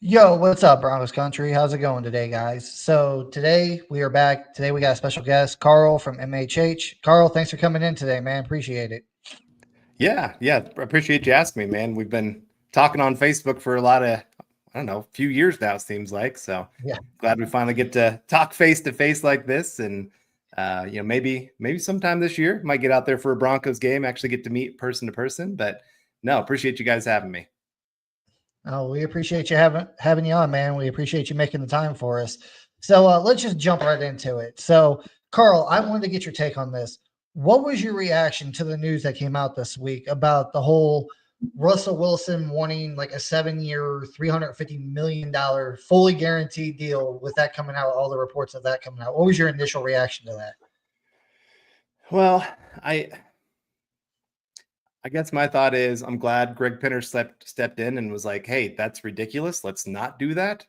Yo, what's up, Broncos country? How's it going today, guys? So today we are back. Today we got a special guest, Carl from MHH. Carl, thanks for coming in today, man. Appreciate it. Yeah. I appreciate you asking me, man. We've been talking on Facebook for a lot of, I don't know, a few years now, it seems like. So Yeah. glad we finally get to talk face to face like this. And, maybe sometime this year, might get out there for a Broncos game, actually get to meet person to person. But no, appreciate you guys having me. Oh, we appreciate you having you on, man. We appreciate you making the time for us. So let's just jump right into it. So, Carl, I wanted to get your take on this. What was your reaction to the news that came out this week about the whole Russell Wilson wanting like a 7-year, $350 million fully guaranteed deal with that coming out, all the reports of that coming out? What was your initial reaction to that? Well, I I guess my thought is I'm glad Greg Pinner stepped in and was like, "Hey, that's ridiculous. Let's not do that."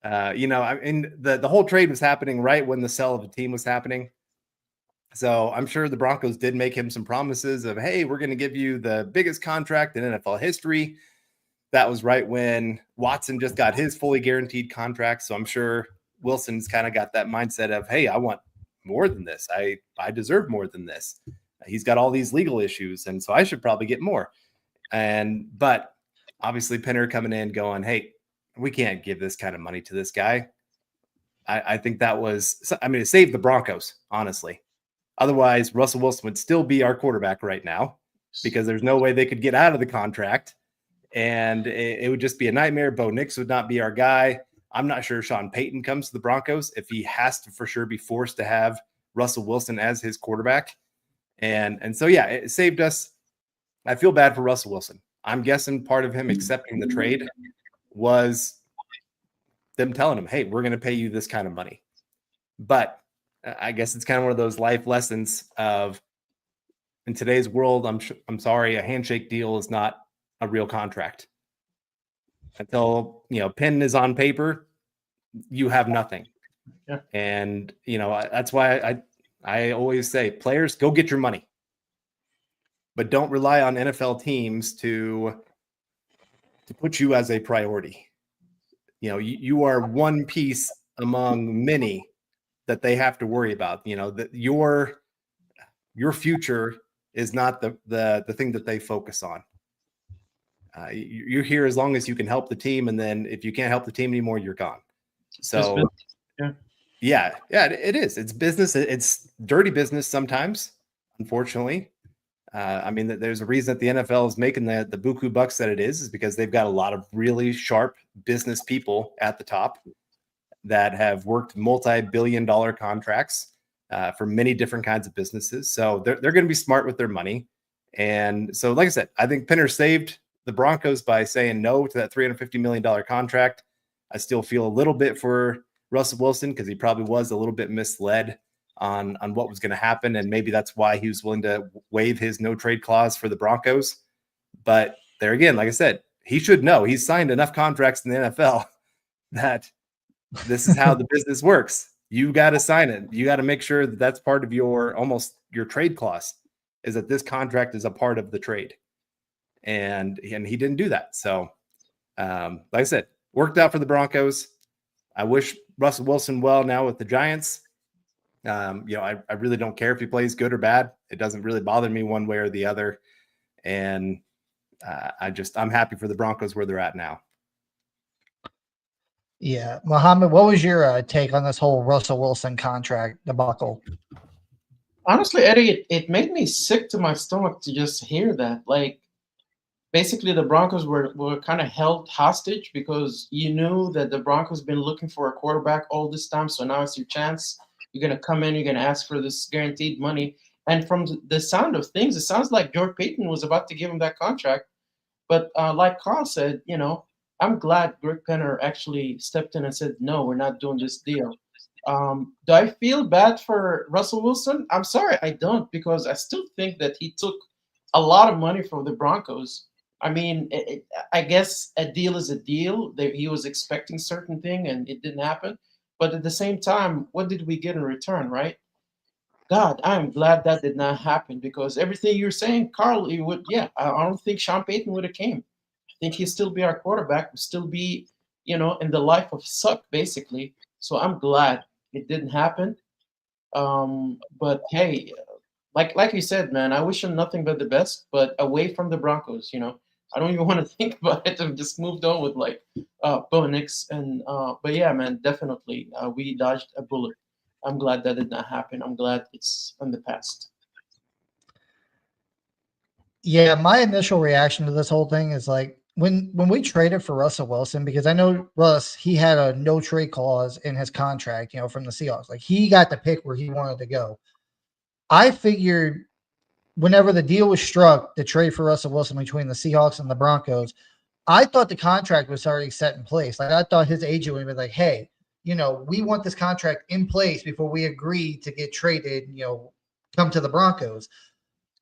I mean, the whole trade was happening right when the sell of the team was happening. So I'm sure the Broncos did make him some promises of, "Hey, we're going to give you the biggest contract in NFL history." That was right when Watson just got his fully guaranteed contract. So I'm sure Wilson's kind of got that mindset of, "Hey, I want more than this. I deserve more than this. He's got all these legal issues, and so I should probably get more." But obviously Pinner coming in going, "Hey, we can't give this kind of money to this guy." I think that was, I mean, it saved the Broncos, honestly. Otherwise, Russell Wilson would still be our quarterback right now because there's no way they could get out of the contract, and it would just be a nightmare. Bo Nix would not be our guy. I'm not sure Sean Payton comes to the Broncos if he has to for sure be forced to have Russell Wilson as his quarterback. And so, yeah, it saved us. I feel bad for Russell Wilson. I'm guessing part of him accepting the trade was them telling him, "Hey, we're going to pay you this kind of money." But I guess it's kind of one of those life lessons of, in today's world, I'm sorry, a handshake deal is not a real contract. Until, pen is on paper, you have nothing. Yeah. And, that's why I always say, players, go get your money. But don't rely on NFL teams to put you as a priority. You are one piece among many that they have to worry about. That your future is not the thing that they focus on. You're here as long as you can help the team, and then if you can't help the team anymore, you're gone. So, yeah, it is. It's business. It's dirty business sometimes, unfortunately. I mean, there's a reason that the NFL is making the buku bucks that it is because they've got a lot of really sharp business people at the top that have worked multi-billion-dollar contracts for many different kinds of businesses. So they're going to be smart with their money. And so, like I said, I think Pinner saved the Broncos by saying no to that $350 million contract. I still feel a little bit for Russell Wilson because he probably was a little bit misled on what was going to happen. And maybe that's why he was willing to waive his no trade clause for the Broncos. But there again, like I said, he should know. He's signed enough contracts in the NFL that this is how the business works. You got to sign it. You got to make sure that that's part of your trade clause, is that this contract is a part of the trade. And he didn't do that. So, like I said, worked out for the Broncos. I wish Russell Wilson well now with the Giants. I really don't care if he plays good or bad. It doesn't really bother me one way or the other. And I'm happy for the Broncos where they're at now. Yeah. Mohammed, what was your take on this whole Russell Wilson contract debacle? Honestly, Eddie, it made me sick to my stomach to just hear that. Like, basically, the Broncos were kind of held hostage because you knew that the Broncos been looking for a quarterback all this time. So now it's your chance. You're going to come in, you're going to ask for this guaranteed money. And from the sound of things, it sounds like George Payton was about to give him that contract. But like Carl said, I'm glad Greg Penner actually stepped in and said, no, we're not doing this deal. Do I feel bad for Russell Wilson? I'm sorry, I don't, because I still think that he took a lot of money from the Broncos. I mean, I guess a deal is a deal. He was expecting certain thing and it didn't happen. But at the same time, what did we get in return, right? God, I'm glad that did not happen because everything you're saying, Carl, it would, yeah, I don't think Sean Payton would have came. I think he'd still be our quarterback, would still be in the life of suck, basically. So I'm glad it didn't happen. But hey, like you said, man, I wish him nothing but the best, but away from the Broncos, I don't even want to think about it. I've just moved on with like Bo Nix and but yeah, man, definitely we dodged a bullet. I'm glad that did not happen. I'm glad it's in the past. Yeah, my initial reaction to this whole thing is like when we traded for Russell Wilson, because I know Russ, he had a no trade clause in his contract, from the Seahawks. Like he got to pick where he wanted to go. I figured whenever the deal was struck, the trade for Russell Wilson between the Seahawks and the Broncos, I thought the contract was already set in place. Like I thought his agent would be like, hey, we want this contract in place before we agree to get traded, come to the Broncos.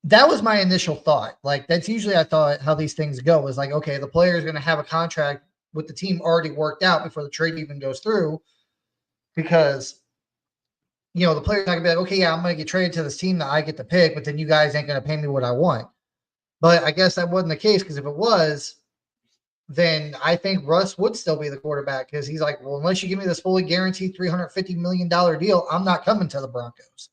That was my initial thought. Like that's usually I thought how these things go is like, okay, the player is going to have a contract with the team already worked out before the trade even goes through, because the player's not gonna be like, okay, yeah, I'm gonna get traded to this team that I get to pick, but then you guys ain't gonna pay me what I want. But I guess that wasn't the case, because if it was, then I think Russ would still be the quarterback, because he's like, well, unless you give me this fully guaranteed $350 million deal, I'm not coming to the Broncos.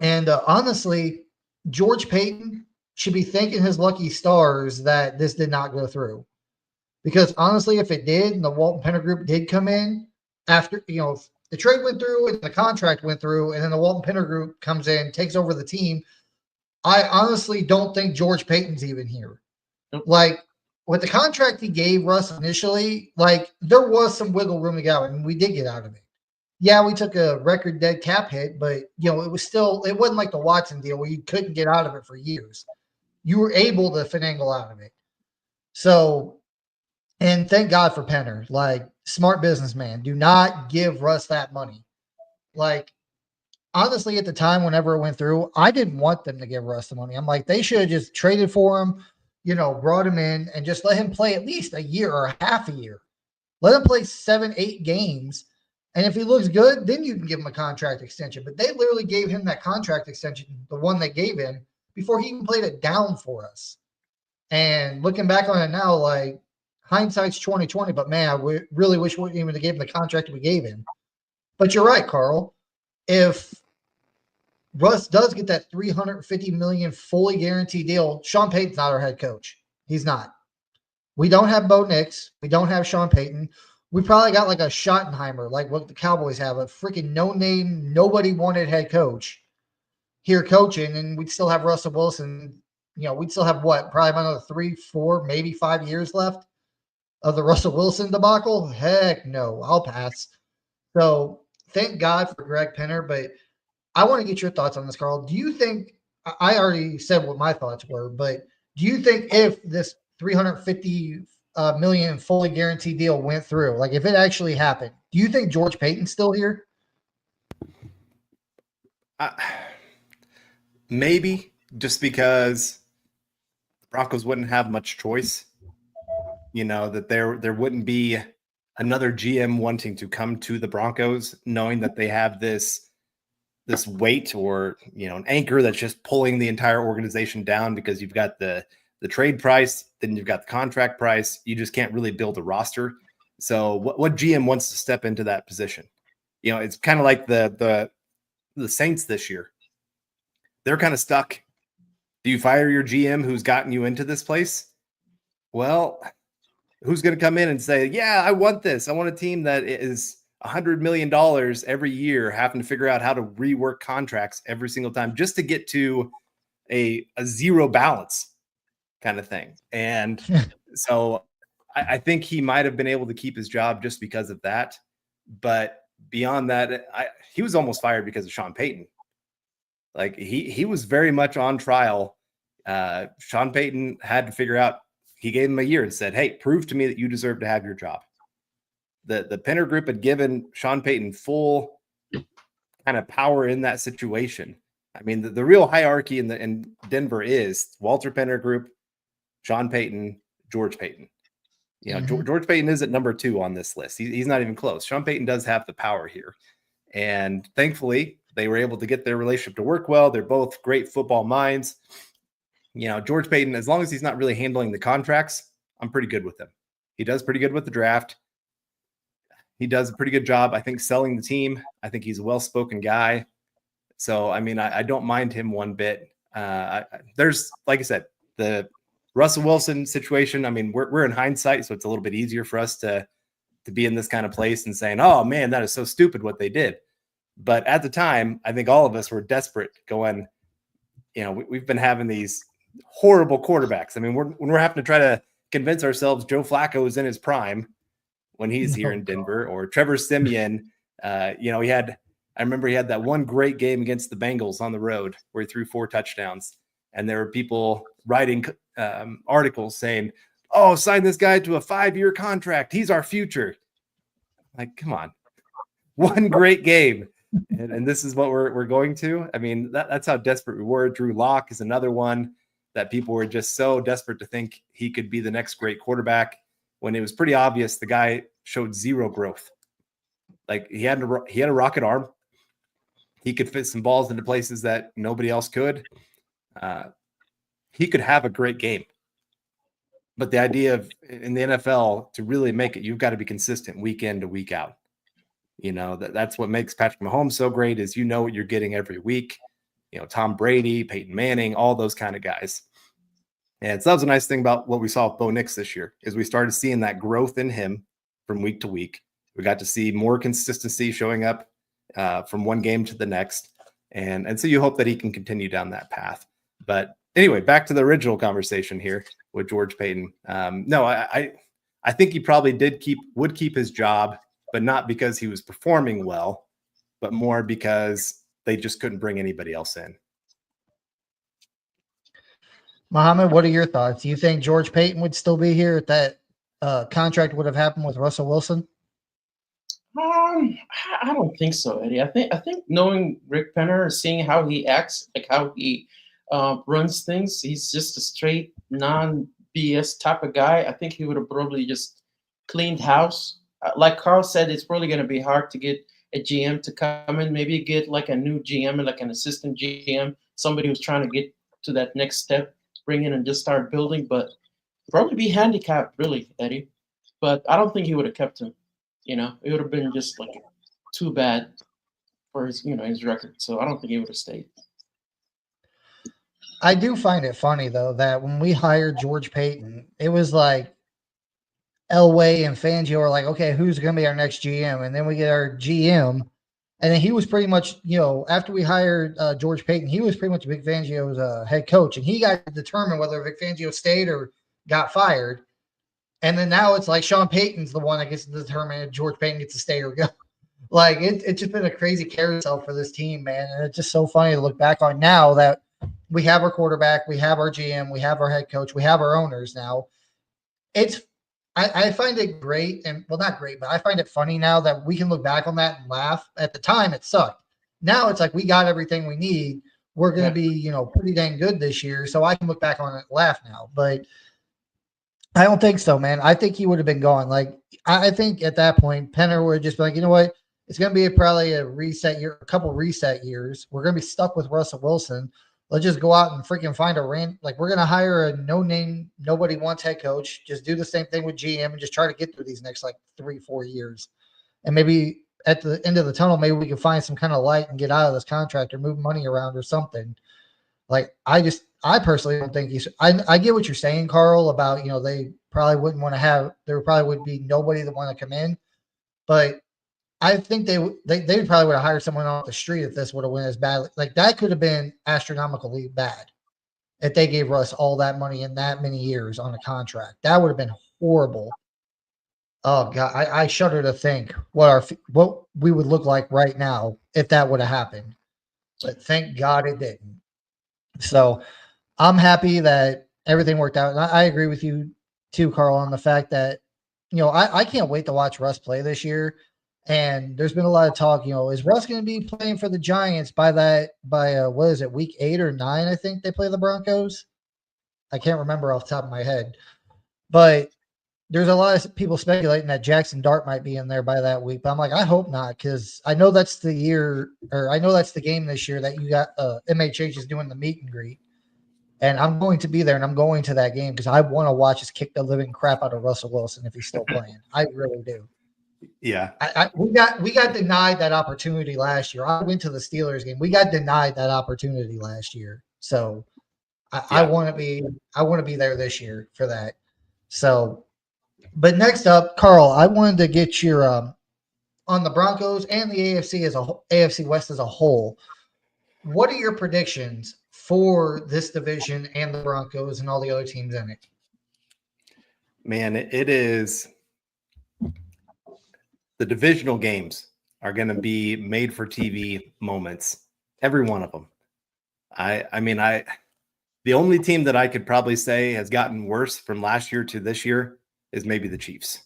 And honestly, George Paton should be thanking his lucky stars that this did not go through. Because honestly, if it did, and the Walton Penner Group did come in after, the trade went through and the contract went through, and then the Walton Penner Group comes in, takes over the team, I honestly don't think George Paton's even here. Nope. Like, with the contract he gave Russ initially, like, there was some wiggle room to get out, and we did get out of it. Yeah, we took a record dead cap hit, but, it wasn't like the Watson deal where you couldn't get out of it for years. You were able to finagle out of it. So, and thank God for Penner. Like, smart businessman. Do not give Russ that money. Like, honestly, at the time, whenever it went through, I didn't want them to give Russ the money. I'm like, they should have just traded for him, brought him in and just let him play at least a year or half a year. Let him play 7-8 games. And if he looks good, then you can give him a contract extension. But they literally gave him that contract extension, the one they gave him, before he even played it down for us. And looking back on it now, like, hindsight's 2020, but man, I really wish we even gave him the contract we gave him. But you're right, Carl. If Russ does get that $350 million fully guaranteed deal, Sean Payton's not our head coach. He's not. We don't have Bo Nix. We don't have Sean Payton. We probably got like a Schottenheimer, like what the Cowboys have, a freaking no-name, nobody-wanted head coach here coaching, and we'd still have Russell Wilson. We'd still have what, probably about another 3, 4, maybe 5 years left of the Russell Wilson debacle? Heck no, I'll pass. So thank God for Greg Penner, but I want to get your thoughts on this, Carl. Do you think, I already said what my thoughts were, but do you think if this $350 million fully guaranteed deal went through, like if it actually happened, do you think George Paton's still here? Maybe, just because the Broncos wouldn't have much choice. That there wouldn't be another GM wanting to come to the Broncos, knowing that they have this weight or an anchor that's just pulling the entire organization down, because you've got the trade price, then you've got the contract price. You just can't really build a roster. So what GM wants to step into that position? It's kind of like the Saints this year. They're kind of stuck. Do you fire your GM who's gotten you into this place? Well, who's going to come in and say, yeah, I want this. I want a team that is $100 million every year, having to figure out how to rework contracts every single time just to get to a zero balance kind of thing. And so I think he might have been able to keep his job just because of that. But beyond that, he was almost fired because of Sean Payton. Like he was very much on trial. Sean Payton had to figure out, he gave him a year and said, hey, prove to me that you deserve to have your job. The Penner Group had given Sean Payton full kind of power in that situation. I mean, the real hierarchy in Denver is Walter Penner Group, Sean Payton, George Payton. George Payton is at number 2 on this list. He's not even close. Sean Payton does have the power here. And thankfully, they were able to get their relationship to work well. They're both great football minds. George Payton, as long as he's not really handling the contracts, I'm pretty good with him. He does pretty good with the draft. He does a pretty good job, I think, selling the team. I think he's a well-spoken guy. So, I mean, I don't mind him one bit. There's, like I said, the Russell Wilson situation. I mean, we're in hindsight, so it's a little bit easier for us to be in this kind of place and saying, oh, man, that is so stupid what they did. But at the time, I think all of us were desperate going, you know, we've been having these horrible quarterbacks. I mean, when we're having to try to convince ourselves Joe Flacco is in his prime when he's here in Denver, or Trevor Siemian, you know, I remember he had that one great game against the Bengals on the road where he threw 4 touchdowns. And there were people writing articles saying, oh, sign this guy to a 5-year contract. He's our future. Like, come on. One great game. And this is what we're going to. I mean, that's how desperate we were. Drew Lock is another one that people were just so desperate to think he could be the next great quarterback, when it was pretty obvious the guy showed zero growth. Like, he had a rocket arm. He could fit some balls into places that nobody else could. He could have a great game. But the idea of, in the NFL, to really make it, you've got to be consistent week in to week out. You know, that's what makes Patrick Mahomes so great, is you know what you're getting every week. You know, Tom Brady, Peyton Manning, all those kind of guys. And so that was a nice thing about what we saw with Bo Nix this year, is we started seeing that growth in him from week to week. We got to see more consistency showing up from one game to the next. And so you hope that he can continue down that path. But anyway, back to the original conversation here with George Paton. No, I think he probably would keep his job, but not because he was performing well, but more because they just couldn't bring anybody else in. Mohammed, what are your thoughts? Do you think George Paton would still be here if that contract would have happened with Russell Wilson? I don't think so, Eddie. I think knowing Rick Penner, seeing how he acts, like how he runs things, he's just a straight non-BS type of guy. I think he would have probably just cleaned house. Like Carl said, it's probably going to be hard to get a GM to come in. Maybe get like a new GM and like an assistant GM, somebody who's trying to get to that next step, bring in and just start building. But probably be handicapped, really, Eddie. But I don't think he would have kept him. You know, it would have been just like too bad for his, you know, his record. So I don't think he would have stayed. I do find it funny, though, that when we hired George Paton, it was like Elway and Fangio are like, okay, who's going to be our next GM? And then we get our GM. And then he was pretty much, you know, after we hired George Paton, he was pretty much Vic Fangio's head coach. And he got to determine whether Vic Fangio stayed or got fired. And then now it's like Sean Payton's the one that gets to determine if George Paton gets to stay or go. Like, it's just been a crazy carousel for this team, man. And it's just so funny to look back on now that we have our quarterback, we have our GM, we have our head coach, we have our owners now. I find it great, and well, not great, but I find it funny now that we can look back on that and laugh. At the time, it sucked. Now it's like we got everything we need. We're going to be, you know, pretty dang good this year. So I can look back on it and laugh now. But I don't think so, man. I think he would have been gone. Like, I think at that point, Penner would have just been like, you know what? It's going to be probably a reset year, a couple reset years. We're going to be stuck with Russell Wilson. Let's just go out and freaking find we're going to hire a no-name, nobody wants head coach. Just do the same thing with GM and just try to get through these next like 3-4 years. And maybe at the end of the tunnel, maybe we can find some kind of light and get out of this contract or move money around or something. Like, I personally don't think I get what you're saying, Carl, about, you know, they probably wouldn't want to have, there probably would be nobody that want to come in, but I think they probably would have hired someone off the street if this would have went as badly. Like, that could have been astronomically bad if they gave Russ all that money in that many years on a contract. That would have been horrible. Oh God, I shudder to think what we would look like right now if that would have happened. But thank God it didn't. So I'm happy that everything worked out. And I agree with you too, Carl, on the fact that, you know, I can't wait to watch Russ play this year. And there's been a lot of talk, you know, is Russ going to be playing for the Giants by what is it, week 8 or 9? I think they play the Broncos. I can't remember off the top of my head. But there's a lot of people speculating that Jackson Dart might be in there by that week. But I'm like, I hope not, because I know that's the game this year that you got MHH is doing the meet and greet. And I'm going to be there, and I'm going to that game because I want to watch us kick the living crap out of Russell Wilson if he's still playing. I really do. Yeah. We got denied that opportunity last year. I went to the Steelers game. We got denied that opportunity last year. So I want to be there this year for that. So, but next up, Carl, I wanted to get your on the Broncos and the AFC West as a whole. What are your predictions for this division and the Broncos and all the other teams in it? Man, it is. The divisional games are going to be made for TV moments. Every one of them. The only team that I could probably say has gotten worse from last year to this year is maybe the Chiefs.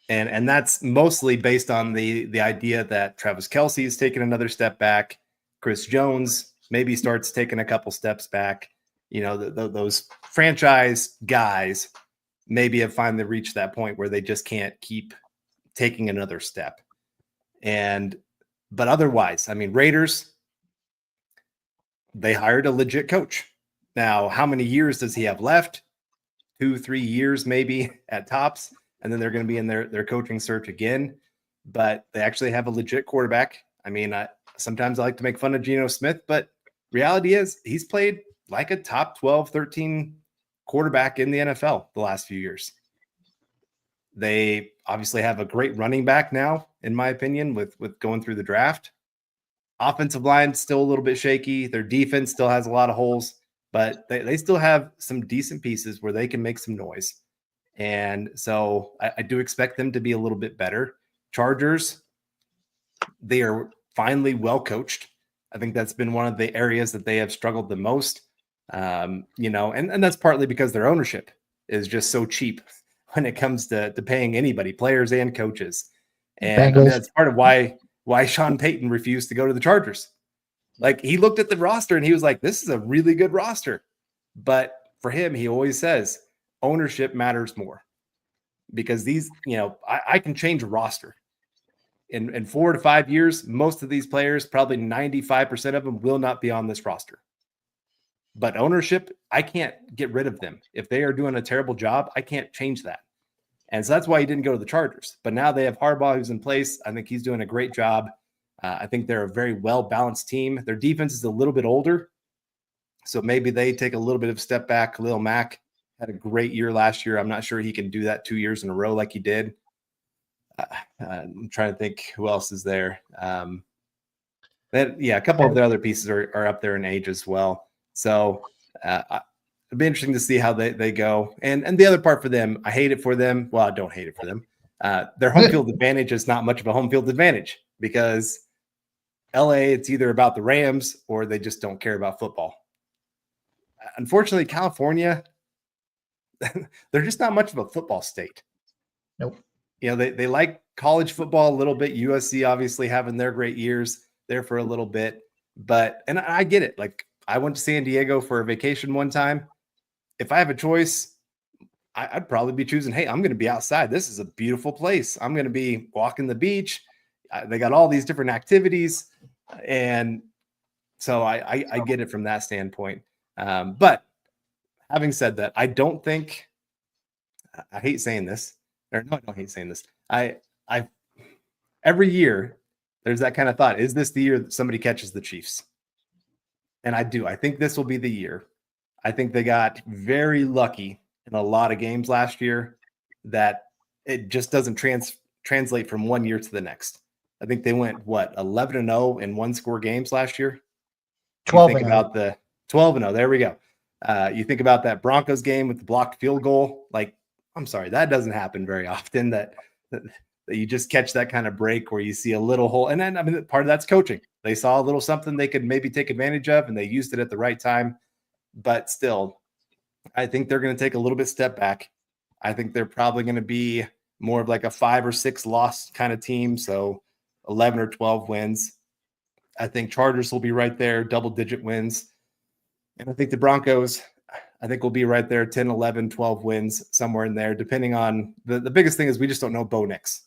And that's mostly based on the idea that Travis Kelce is taking another step back. Chris Jones maybe starts taking a couple steps back. You know, those franchise guys maybe have finally reached that point where they just can't keep taking another step. But otherwise, I mean, Raiders, they hired a legit coach. Now, how many years does he have left? 2-3 years maybe at tops. And then they're going to be in their coaching search again. But they actually have a legit quarterback. I mean, sometimes I like to make fun of Geno Smith, but reality is he's played like a top 12, 13 quarterback in the NFL the last few years. They obviously have a great running back now, in my opinion, with going through the draft. Offensive line still a little bit shaky. Their defense still has a lot of holes, but they still have some decent pieces where they can make some noise. And so I do expect them to be a little bit better. Chargers, they are finally well coached. I think that's been one of the areas that they have struggled the most. And that's partly because their ownership is just so cheap when it comes to paying anybody, players and coaches. And that's part of why Sean Payton refused to go to the Chargers. Like, he looked at the roster and he was like, this is a really good roster. But for him, he always says ownership matters more, because these, I can change a roster in 4 to 5 years. Most of these players, probably 95% of them, will not be on this roster. But ownership, I can't get rid of them. If they are doing a terrible job, I can't change that. And so that's why he didn't go to the Chargers. But now they have Harbaugh, who's in place. I think he's doing a great job. I think they're a very well-balanced team. Their defense is a little bit older, so maybe they take a little bit of a step back. Khalil Mack had a great year last year. I'm not sure he can do that 2 years in a row like he did. I'm trying to think who else is there. A couple of the other pieces are up there in age as well. So it'd be interesting to see how they go. And the other part for them, I hate it for them. Well, I don't hate it for them. Their home field advantage is not much of a home field advantage, because LA, it's either about the Rams or they just don't care about football. Unfortunately, California, they're just not much of a football state. Nope. They like college football a little bit. USC obviously having their great years there for a little bit. And I get it. Like, I went to San Diego for a vacation one time. If I have a choice, I'd probably be choosing, hey, I'm going to be outside. This is a beautiful place. I'm going to be walking the beach. They got all these different activities. And so I get it from that standpoint. But having said that, I don't think, I hate saying this, or no, I don't hate saying this. Every year there's that kind of thought, is this the year that somebody catches the Chiefs? And I do. I think this will be the year. I think they got very lucky in a lot of games last year that it just doesn't translate from one year to the next. I think they went 11-0 in one-score games last year. 12-0. About the 12-0. There we go. You think about that Broncos game with the blocked field goal. Like, I'm sorry, that doesn't happen very often. That you just catch that kind of break where you see a little hole. And then, I mean, part of that's coaching. They saw a little something they could maybe take advantage of, and they used it at the right time. But still, I think they're going to take a little bit step back. I think they're probably going to be more of like a 5 or 6 loss kind of team. So 11 or 12 wins. I think Chargers will be right there, double-digit wins. And I think the Broncos, will be right there, 10, 11, 12 wins, somewhere in there, depending on the biggest thing is we just don't know Bo Nix.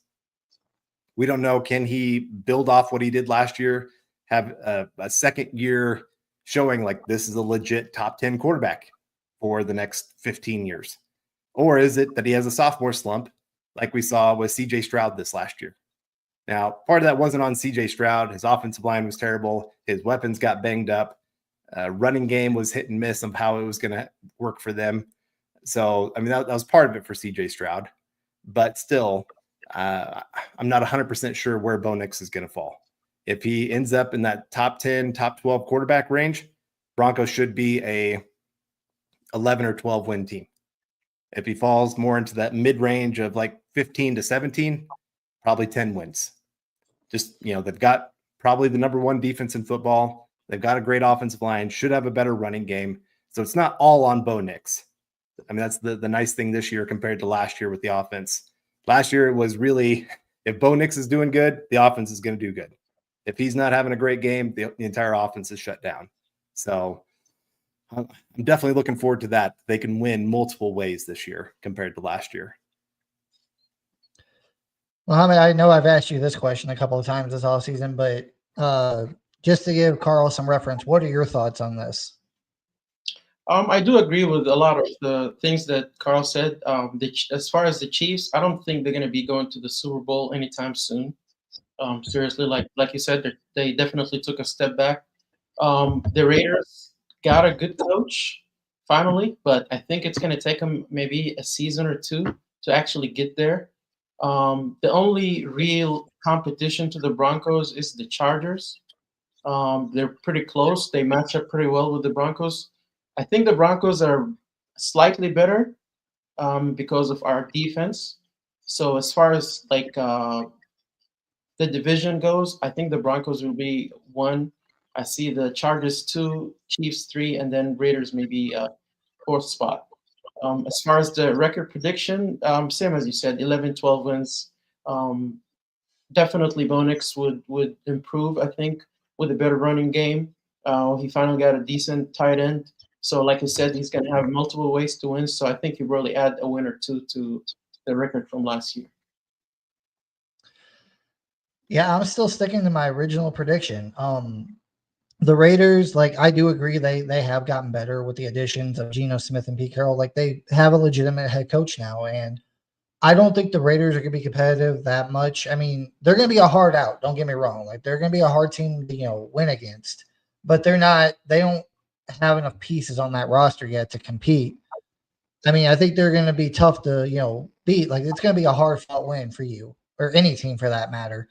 We don't know, can he build off what he did last year, have a second year showing like this is a legit top 10 quarterback for the next 15 years? Or is it that he has a sophomore slump like we saw with CJ Stroud this last year? Now, part of that wasn't on CJ Stroud. His offensive line was terrible. His weapons got banged up. Running game was hit and miss of how it was going to work for them. So, I mean, that was part of it for CJ Stroud. But still, I'm not 100% sure where Bo Nix is going to fall. If he ends up in that top 10, top 12 quarterback range, Broncos should be a 11 or 12 win team. If he falls more into that mid-range of like 15 to 17, probably 10 wins. Just, they've got probably the number one defense in football. They've got a great offensive line, should have a better running game. So it's not all on Bo Nix. I mean, that's the nice thing this year compared to last year with the offense. Last year, it was really, if Bo Nix is doing good, the offense is going to do good. If he's not having a great game, the entire offense is shut down. So I'm definitely looking forward to that. They can win multiple ways this year compared to last year. Mohammed, I know I've asked you this question a couple of times this offseason, but just to give Carl some reference, what are your thoughts on this? I do agree with a lot of the things that Carl said. As far as the Chiefs, I don't think they're going to be going to the Super Bowl anytime soon. Seriously, like you said, they definitely took a step back. The Raiders got a good coach finally, but I think it's going to take them maybe a season or two to actually get there. The only real competition to the Broncos is the Chargers. They're pretty close. They match up pretty well with the Broncos. I think the Broncos are slightly better because of our defense. So as far as the division goes, I think the Broncos will be 1. I see the Chargers 2, Chiefs 3, and then Raiders maybe 4th spot. As far as the record prediction, same as you said, 11, 12 wins. Definitely Bo Nix would improve, I think, with a better running game. He finally got a decent tight end. So like I said, he's going to have multiple ways to win. So I think he really add a win or two to the record from last year. Yeah, I'm still sticking to my original prediction. The Raiders, I do agree they have gotten better with the additions of Geno Smith and Pete Carroll. They have a legitimate head coach now, and I don't think the Raiders are going to be competitive that much. I mean, they're going to be a hard out. Don't get me wrong. They're going to be a hard team to win against, but they're not. They don't have enough pieces on that roster yet to compete. I mean, I think they're going to be tough to beat. It's going to be a hard fought win for you or any team for that matter.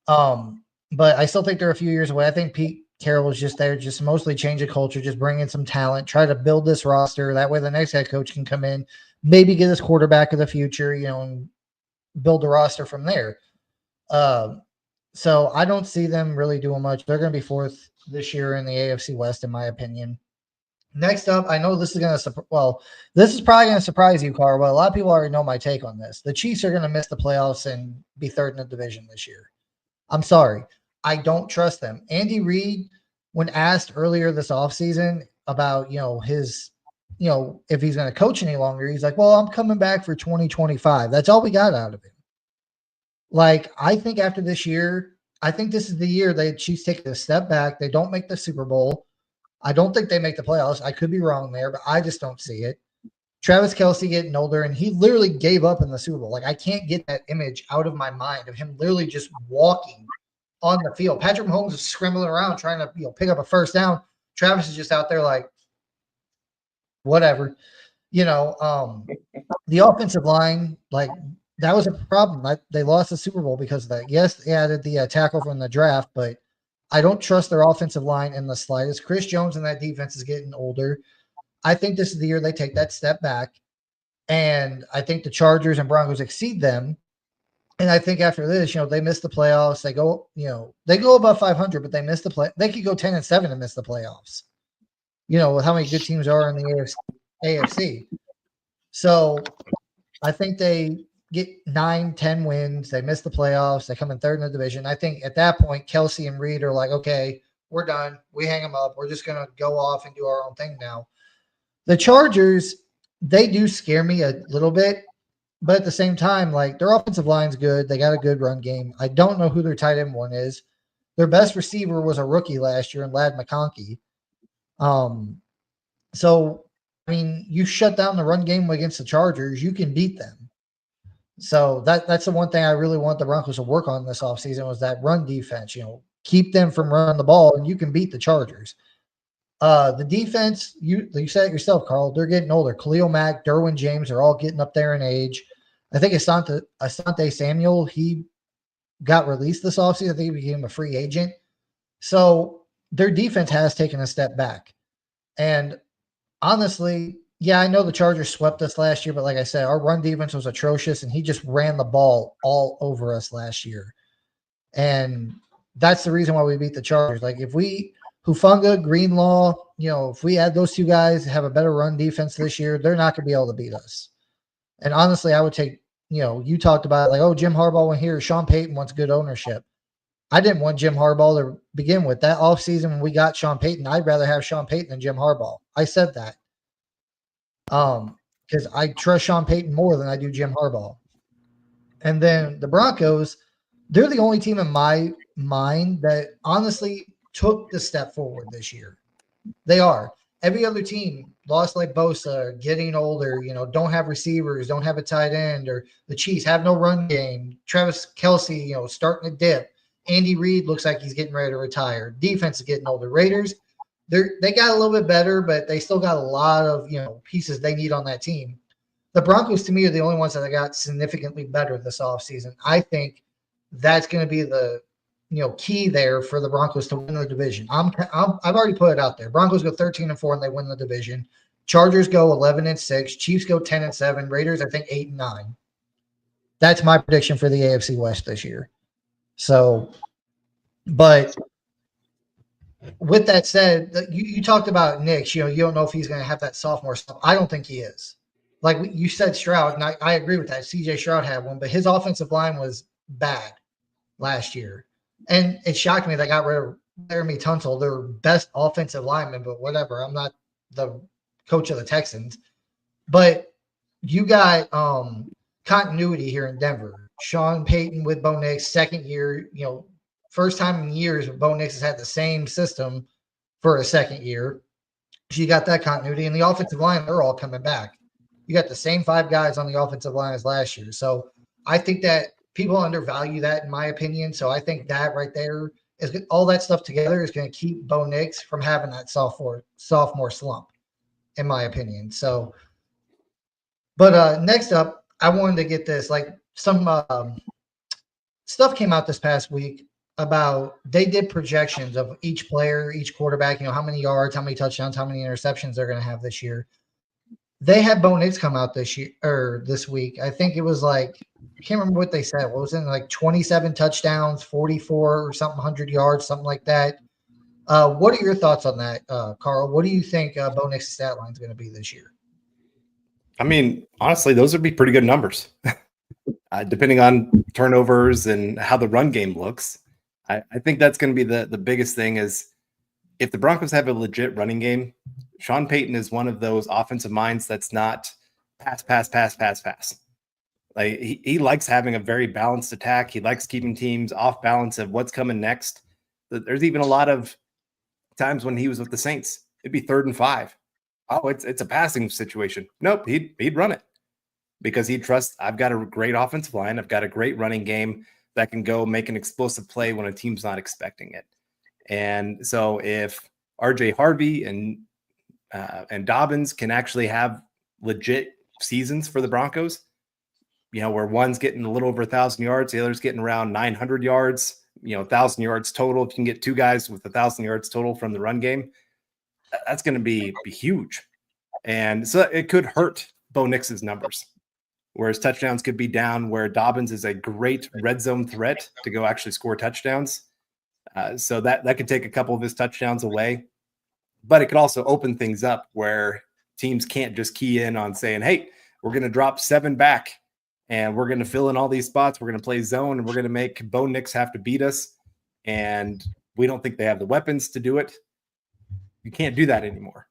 But I still think they're a few years away. I think Pete Carroll is just there, just mostly change the culture, just bring in some talent, try to build this roster. That way the next head coach can come in, maybe get his quarterback of the future, and build the roster from there. So I don't see them really doing much. They're going to be 4th this year in the AFC West, in my opinion. Next up, I know this is going to this is probably going to surprise you, Carl, but a lot of people already know my take on this. The Chiefs are going to miss the playoffs and be 3rd in the division this year. I'm sorry. I don't trust them. Andy Reid, when asked earlier this offseason about, his, if he's going to coach any longer, he's like, well, I'm coming back for 2025. That's all we got out of him. I think after this year, I think this is the year the Chiefs take a step back. They don't make the Super Bowl. I don't think they make the playoffs. I could be wrong there, but I just don't see it. Travis Kelce getting older, and he literally gave up in the Super Bowl. I can't get that image out of my mind of him literally just walking on the field. Patrick Mahomes is scrambling around trying to pick up a first down. Travis is just out there whatever. The offensive line, that was a problem. They lost the Super Bowl because of that. Yes, they added the tackle from the draft, but I don't trust their offensive line in the slightest. Chris Jones and that defense is getting older. I think this is the year they take that step back, and I think the Chargers and Broncos exceed them. And I think after this, they miss the playoffs. They go above 500, but they miss the play. They could go 10-7 and miss the playoffs. With how many good teams are in the AFC. So I think they get 9-10 wins. They miss the playoffs. They come in 3rd in the division. I think at that point, Kelce and Reed are like, okay, we're done. We hang them up. We're just going to go off and do our own thing now. The Chargers, they do scare me a little bit, but at the same time, their offensive line's good. They got a good run game. I don't know who their tight end one is. Their best receiver was a rookie last year in Ladd McConkey. So, I mean, you shut down the run game against the Chargers, you can beat them. So that's the one thing I really want the Broncos to work on this offseason was that run defense. Keep them from running the ball, and you can beat the Chargers. The defense, you said it yourself, Carl. They're getting older. Khalil Mack, Derwin James are all getting up there in age. I think Asante Samuel, he got released this offseason. I think he became a free agent. So their defense has taken a step back. And honestly, yeah, I know the Chargers swept us last year, but like I said, our run defense was atrocious, and he just ran the ball all over us last year. And that's the reason why we beat the Chargers. Like if Hufanga, Greenlaw, if we add those two guys have a better run defense this year, they're not going to be able to beat us. And honestly, I would take, you talked about like, oh, Jim Harbaugh went here. Sean Payton wants good ownership. I didn't want Jim Harbaugh to begin with. That offseason when we got Sean Payton, I'd rather have Sean Payton than Jim Harbaugh. I said that. Because I trust Sean Payton more than I do Jim Harbaugh. And then the Broncos, they're the only team in my mind that honestly took the step forward this year. They are. Every other team lost like Bosa, getting older, don't have receivers, don't have a tight end, or the Chiefs have no run game. Travis Kelce, starting to dip. Andy Reid looks like he's getting ready to retire. Defense is getting older. Raiders, they got a little bit better, but they still got a lot of pieces they need on that team. The Broncos, to me, are the only ones that got significantly better this offseason. I think that's going to be the key there for the Broncos to win the division. I've already put it out there. Broncos go 13-4 and they win the division. Chargers go 11-6. Chiefs go 10-7. Raiders, I think 8-9. That's my prediction for the AFC West this year. So, but with that said, you talked about Nick. You don't know if he's going to have that sophomore stuff. I don't think he is. Like you said, Stroud, and I agree with that. CJ Stroud had one, but his offensive line was bad last year. And it shocked me they got rid of Laramie Tunsil, their best offensive lineman, but whatever. I'm not the coach of the Texans. But you got continuity here in Denver. Sean Payton with Bo Nix, second year, first time in years Bo Nix has had the same system for a second year. So you got that continuity. And the offensive line, they're all coming back. You got the same 5 guys on the offensive line as last year. So I think that people undervalue that, in my opinion. So I think that right there is all that stuff together is going to keep Bo Nix from having that sophomore slump, in my opinion. So, but next up, I wanted to get this. Like some stuff came out this past week about they did projections of each player, each quarterback. How many yards, how many touchdowns, how many interceptions they're going to have this year. They had Bo Nix come out this week. I think it was like, I can't remember what they said. What was it, like 27 touchdowns, 44 or something, 100 yards, something like that. What are your thoughts on that, Carl? What do you think Bo Nix's stat line is going to be this year? I mean, honestly, those would be pretty good numbers, depending on turnovers and how the run game looks. I think that's going to be the biggest thing is if the Broncos have a legit running game, Sean Payton is one of those offensive minds that's not pass. Like he likes having a very balanced attack. He likes keeping teams off balance of what's coming next. There's even a lot of times when he was with the Saints, it'd be 3rd and 5. Oh, it's a passing situation. Nope, he'd run it because he trusts I've got a great offensive line. I've got a great running game that can go make an explosive play when a team's not expecting it. And so if RJ Harvey and Dobbins can actually have legit seasons for the Broncos, where one's getting a little over 1,000 yards, the other's getting around 900 yards, 1,000 yards total. If you can get 2 guys with 1,000 yards total from the run game, that's going to be huge. And so it could hurt Bo Nix's numbers, whereas touchdowns could be down, where Dobbins is a great red zone threat to go actually score touchdowns. So that could take a couple of his touchdowns away, but it could also open things up where teams can't just key in on saying, hey, we're going to drop 7 back and we're going to fill in all these spots. We're going to play zone and we're going to make Bo Nix have to beat us. And we don't think they have the weapons to do it. You can't do that anymore.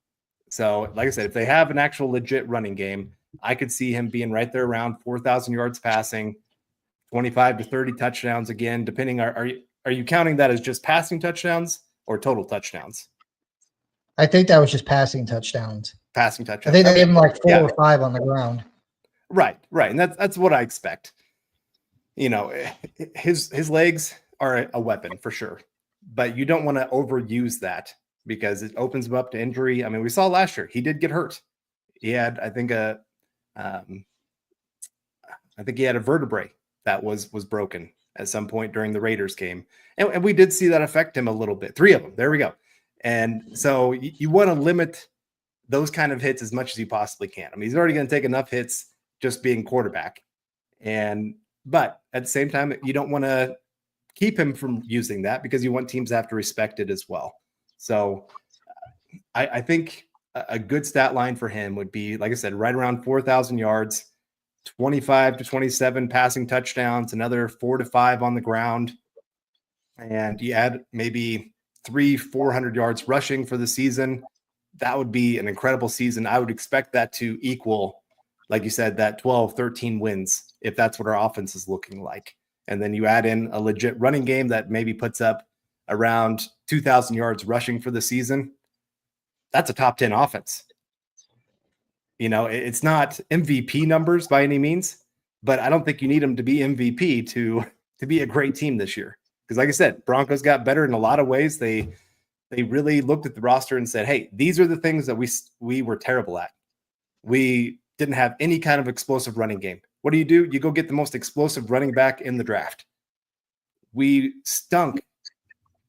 So like I said, if they have an actual legit running game, I could see him being right there around 4,000 yards passing, 25 to 30 touchdowns again, depending. Are you counting that as just passing touchdowns or total touchdowns? I think that was just passing touchdowns. Passing I touchdowns. think they gave him like 4 yeah. or 5 on the ground. Right. And that's what I expect. You know, his legs are a weapon for sure, but you don't want to overuse that because it opens him up to injury. I mean, we saw last year he did get hurt. He had, I think he had a vertebrae that was broken at some point during the Raiders game, and we did see that affect him a little bit. 3 of them. There we go. And so you want to limit those kind of hits as much as you possibly can. I mean, he's already going to take enough hits just being quarterback, but at the same time, you don't want to keep him from using that because you want teams to have to respect it as well. So I think a good stat line for him would be, like I said, right around 4,000 yards, 25 to 27 passing touchdowns, another 4 to 5 on the ground. And you add maybe 300-400 yards rushing for the season. That would be an incredible season. I would expect that to equal, like you said, that 12, 13 wins, if that's what our offense is looking like. And then you add in a legit running game that maybe puts up around 2,000 yards rushing for the season. That's a top 10 offense. You know, it's not MVP numbers by any means, but I don't think you need them to be MVP to be a great team this year. Because like I said, Broncos got better in a lot of ways. They really looked at the roster and said, hey, these are the things that we were terrible at. We didn't have any kind of explosive running game. What do? You go get the most explosive running back in the draft. We stunk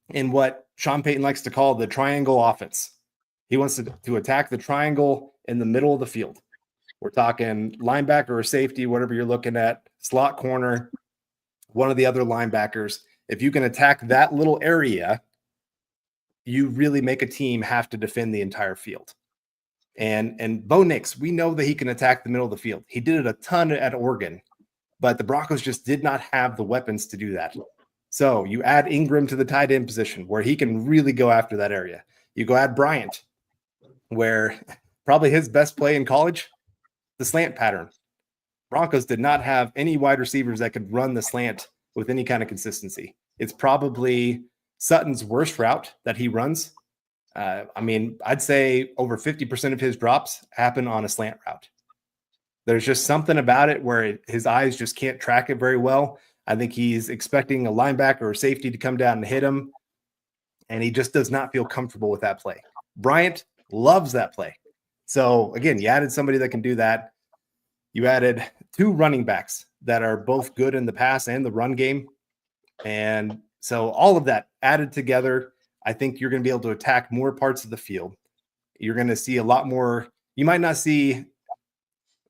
in what Sean Payton likes to call the triangle offense. He wants to attack the triangle in the middle of the field. We're talking linebacker or safety, whatever you're looking at, slot corner, one of the other linebackers. If you can attack that little area, you really make a team have to defend the entire field. And Bo Nix, we know that he can attack the middle of the field. He did it a ton at Oregon, but the Broncos just did not have the weapons to do that. So you add Ingram to the tight end position where he can really go after that area. You go add Bryant, where probably his best play in college, the slant pattern. Broncos did not have any wide receivers that could run the slant with any kind of consistency. It's probably Sutton's worst route that he runs. I mean, I'd say over 50% of his drops happen on a slant route. There's just something about it where his eyes just can't track it very well. I think he's expecting a linebacker or safety to come down and hit him, and he just does not feel comfortable with that play. Bryant loves that play. So, again, you added somebody that can do that. You added 2 running backs that are both good in the pass and the run game. And so all of that added together, I think you're going to be able to attack more parts of the field. You're going to see a lot more. You might not see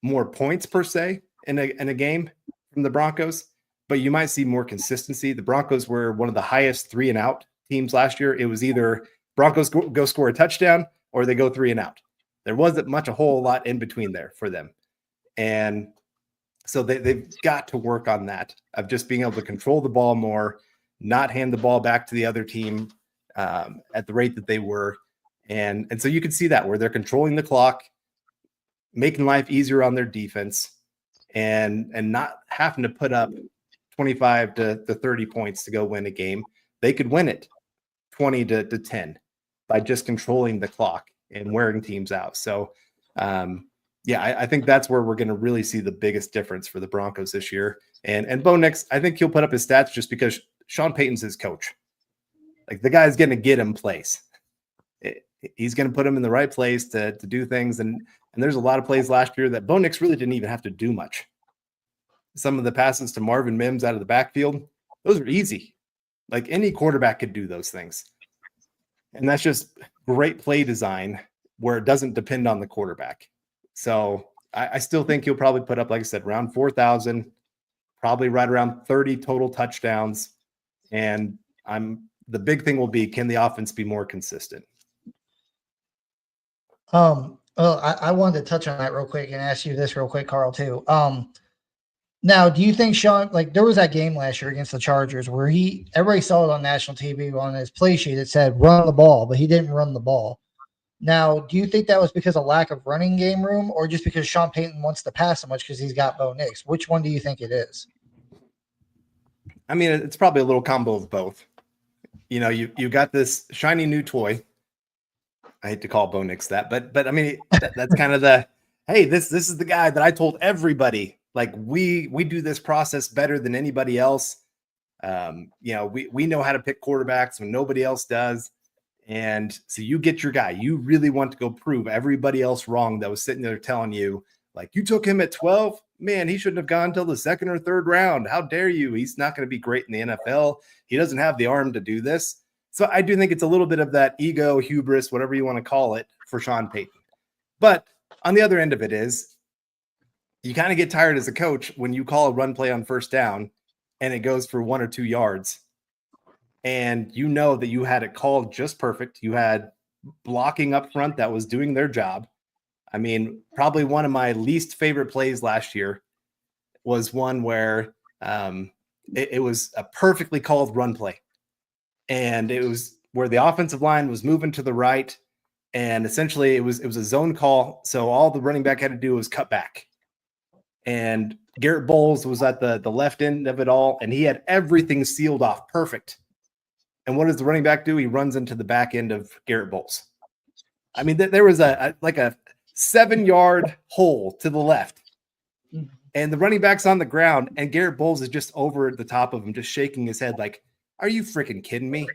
more points per se in a game from the Broncos, but you might see more consistency. The Broncos were one of the highest 3-and-out teams last year. It was either Broncos go score a touchdown or they go 3-and-out. There wasn't a whole lot in between there for them. And so they've got to work on that of just being able to control the ball more, not hand the ball back to the other team at the rate that they were. And so you can see that where they're controlling the clock, making life easier on their defense, and not having to put up 25 to 30 points to go win a game. They could win it 20 to 10 by just controlling the clock and wearing teams out. So, I think that's where we're going to really see the biggest difference for the Broncos this year. And Bo Nix, I think he'll put up his stats just because Sean Payton's his coach. Like, the guy's going to get him plays. He's going to put him in the right place to do things. And there's a lot of plays last year that Bo Nix really didn't even have to do much. Some of the passes to Marvin Mims out of the backfield, those are easy. Like, any quarterback could do those things. And that's just great play design where it doesn't depend on the quarterback. So I still think he'll probably put up, like I said, around 4,000, probably right around 30 total touchdowns. And the big thing will be, can the offense be more consistent? Well, I wanted to touch on that real quick and ask you this real quick, Carl, too. Now, do you think Sean, like, there was that game last year against the Chargers where everybody saw it on national TV on his play sheet. It said run the ball, but he didn't run the ball. Now, do you think that was because of lack of running game room or just because Sean Payton wants to pass so much because he's got Bo Nix? Which one do you think it is? I mean, it's probably a little combo of both. You know, you got this shiny new toy. I hate to call Bo Nix that, but I mean that's kind of the hey, this is the guy that I told everybody, like we do this process better than anybody else. We know how to pick quarterbacks when nobody else does. And so you get your guy. You really want to go prove everybody else wrong that was sitting there telling you, like, you took him at 12. Man, he shouldn't have gone until the second or third round. How dare you? He's not going to be great in the NFL. He doesn't have the arm to do this. So I do think it's a little bit of that ego, hubris, whatever you want to call it, for Sean Payton. But on the other end of it is you kind of get tired as a coach when you call a run play on first down and it goes for 1 or 2 yards. And you know that you had it called just perfect. You had blocking up front that was doing their job. I mean, probably one of my least favorite plays last year was one where it was a perfectly called run play. And it was where the offensive line was moving to the right. And essentially it was a zone call. So all the running back had to do was cut back. And Garrett Bowles was at the left end of it all. And he had everything sealed off perfect. And what does the running back do? He runs into the back end of Garrett Bowles. I mean, there was a 7-yard hole to the left. And the running back's on the ground, and Garrett Bowles is just over the top of him, just shaking his head like, are you freaking kidding me?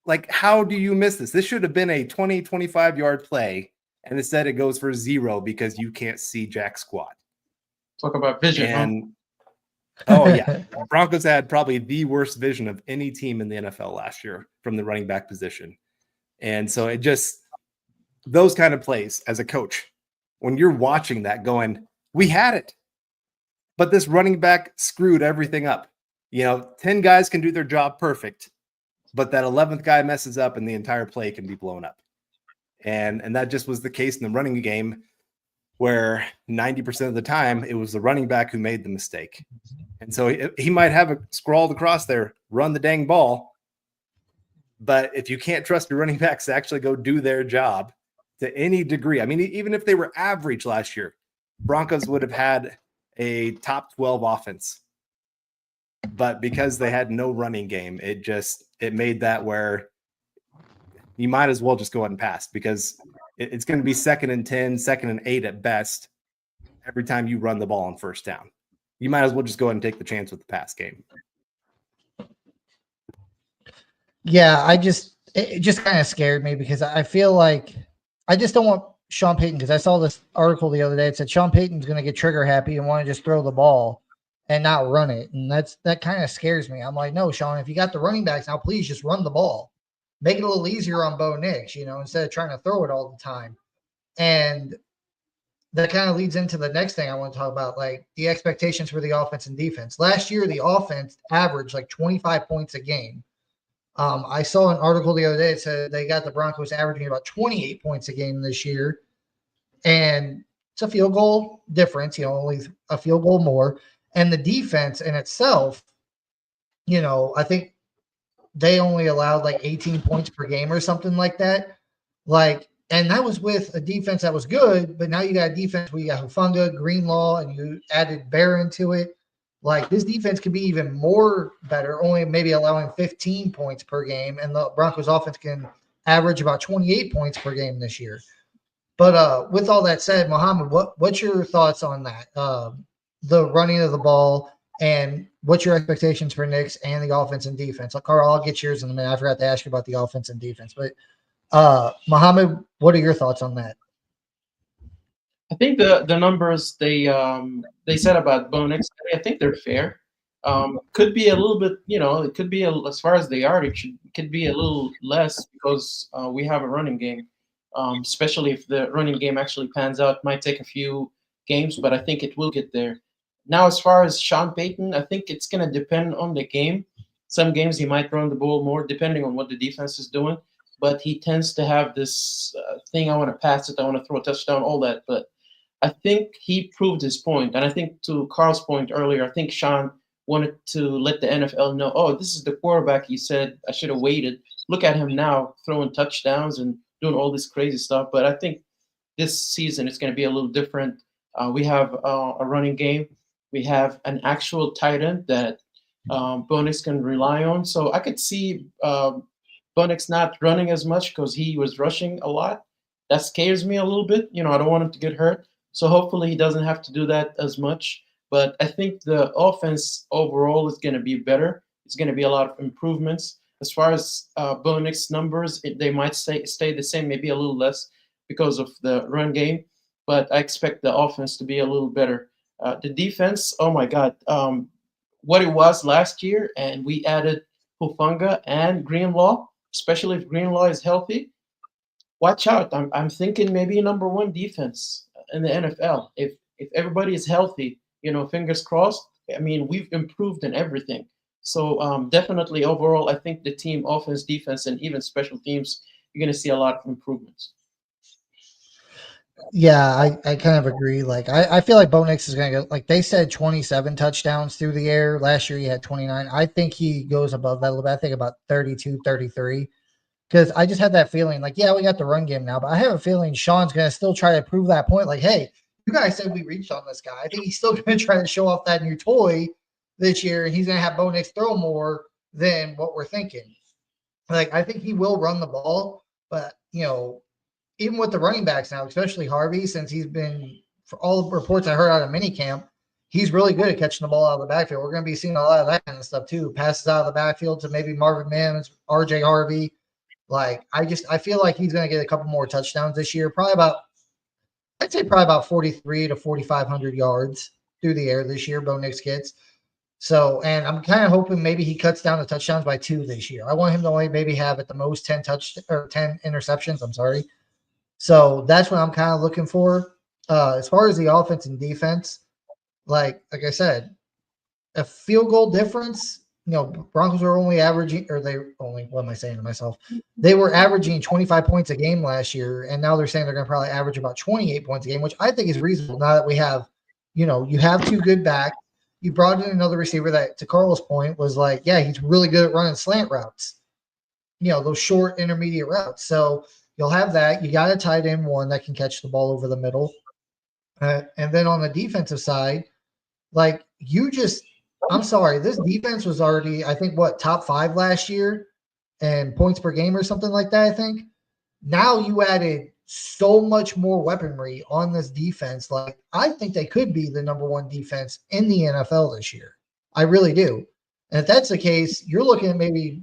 Like, how do you miss this? This should have been a 20, 25-yard play, and instead it goes for 0 because you can't see jack squat. Talk about vision. And oh, yeah. Broncos had probably the worst vision of any team in the NFL last year from the running back position. And so it just, those kind of plays as a coach, when you're watching that going, we had it, but this running back screwed everything up. 10 guys can do their job perfect, but that 11th guy messes up and the entire play can be blown up. And that just was the case in the running game, where 90% of the time it was the running back who made the mistake. And so he might have it scrawled across there, run the dang ball. But if you can't trust your running backs to actually go do their job to any degree, I mean, even if they were average last year, Broncos would have had a top 12 offense. But because they had no running game, it made that where you might as well just go ahead and pass, because it's going to be 2nd and 10, 2nd and 8 at best every time you run the ball on first down. You might as well just go ahead and take the chance with the pass game. Yeah, it just kind of scared me, because I feel like I just don't want Sean Payton, because I saw this article the other day. It said Sean Payton's going to get trigger happy and want to just throw the ball and not run it. And that kind of scares me. I'm like, no, Sean, if you got the running backs now, please just run the ball. Make it a little easier on Bo Nix, instead of trying to throw it all the time. And that kind of leads into the next thing I want to talk about, like the expectations for the offense and defense. Last year, the offense averaged like 25 points a game. I saw an article the other day that said they got the Broncos averaging about 28 points a game this year. And it's a field goal difference, only a field goal more. And the defense in itself, I think they only allowed like 18 points per game or something like that. And that was with a defense that was good, but now you got a defense where you got Hufanga, Greenlaw, and you added Barron to it. Like, this defense could be even more better, only maybe allowing 15 points per game, and the Broncos offense can average about 28 points per game this year. But with all that said, Mohamed, what's your thoughts on that? The running of the ball, and what's your expectations for Nix and the offense and defense? Carl, I'll get yours in a minute. I forgot to ask you about the offense and defense. But Mohamed, what are your thoughts on that? I think the numbers they said about Bo Nix, I think they're fair. Could be a little bit, it could be as far as they are, it could be a little less, because we have a running game. Especially if the running game actually pans out. Might take a few games, but I think it will get there. Now, as far as Sean Payton, I think it's going to depend on the game. Some games he might run the ball more, depending on what the defense is doing. But he tends to have this thing, I want to pass it, I want to throw a touchdown, all that. But I think he proved his point. And I think, to Carl's point earlier, I think Sean wanted to let the NFL know, oh, this is the quarterback he said I should have waited. Look at him now, throwing touchdowns and doing all this crazy stuff. But I think this season it's going to be a little different. We have a running game. We have an actual tight end that Bo Nix can rely on. So I could see Bo Nix not running as much because he was rushing a lot. That scares me a little bit. I don't want him to get hurt. So hopefully he doesn't have to do that as much. But I think the offense overall is going to be better. It's going to be a lot of improvements. As far as Bo Nix numbers, they might stay the same, maybe a little less because of the run game. But I expect the offense to be a little better. The defense, oh my God, what it was last year, and we added Hufanga and Greenlaw, especially if Greenlaw is healthy. Watch out! I'm thinking maybe number one defense in the NFL. If everybody is healthy, fingers crossed. I mean, we've improved in everything. So definitely overall, I think the team, offense, defense, and even special teams, you're going to see a lot of improvements. Yeah, I kind of agree. Like, I feel like Bo Nix is going to go, like they said, 27 touchdowns through the air. Last year he had 29. I think he goes above that a little bit. I think about 32, 33. Because I just had that feeling, like, yeah, we got the run game now, but I have a feeling Sean's going to still try to prove that point. Like, hey, you guys said we reached on this guy. I think he's still going to try to show off that new toy this year, and he's going to have Bo Nix throw more than what we're thinking. Like, I think he will run the ball, but, even with the running backs now, especially Harvey, since he's been, for all the reports I heard out of minicamp, he's really good at catching the ball out of the backfield. We're going to be seeing a lot of that kind of stuff too. Passes out of the backfield to maybe Marvin Mims, RJ Harvey. Like, I feel like he's going to get a couple more touchdowns this year. I'd say probably about 43 to 4,500 yards through the air this year, Bo Nix gets. So, and I'm kind of hoping maybe he cuts down the touchdowns by 2 this year. I want him to only maybe have at the most 10 interceptions. I'm sorry. So that's what I'm kind of looking for. As far as the offense and defense, like I said, a field goal difference. Broncos are only averaging, or they only, what am I saying to myself? They were averaging 25 points a game last year, and now they're saying they're going to probably average about 28 points a game, which I think is reasonable now that we have, you have 2 good backs. You brought in another receiver that, to Carl's point, was like, yeah, he's really good at running slant routes, those short intermediate routes. So you'll have that. You got a tight end one that can catch the ball over the middle. And then on the defensive side, like I'm sorry, this defense was already, I think, top 5 last year and points per game or something like that, I think. Now you added so much more weaponry on this defense. Like, I think they could be the number 1 defense in the NFL this year. I really do. And if that's the case, you're looking at maybe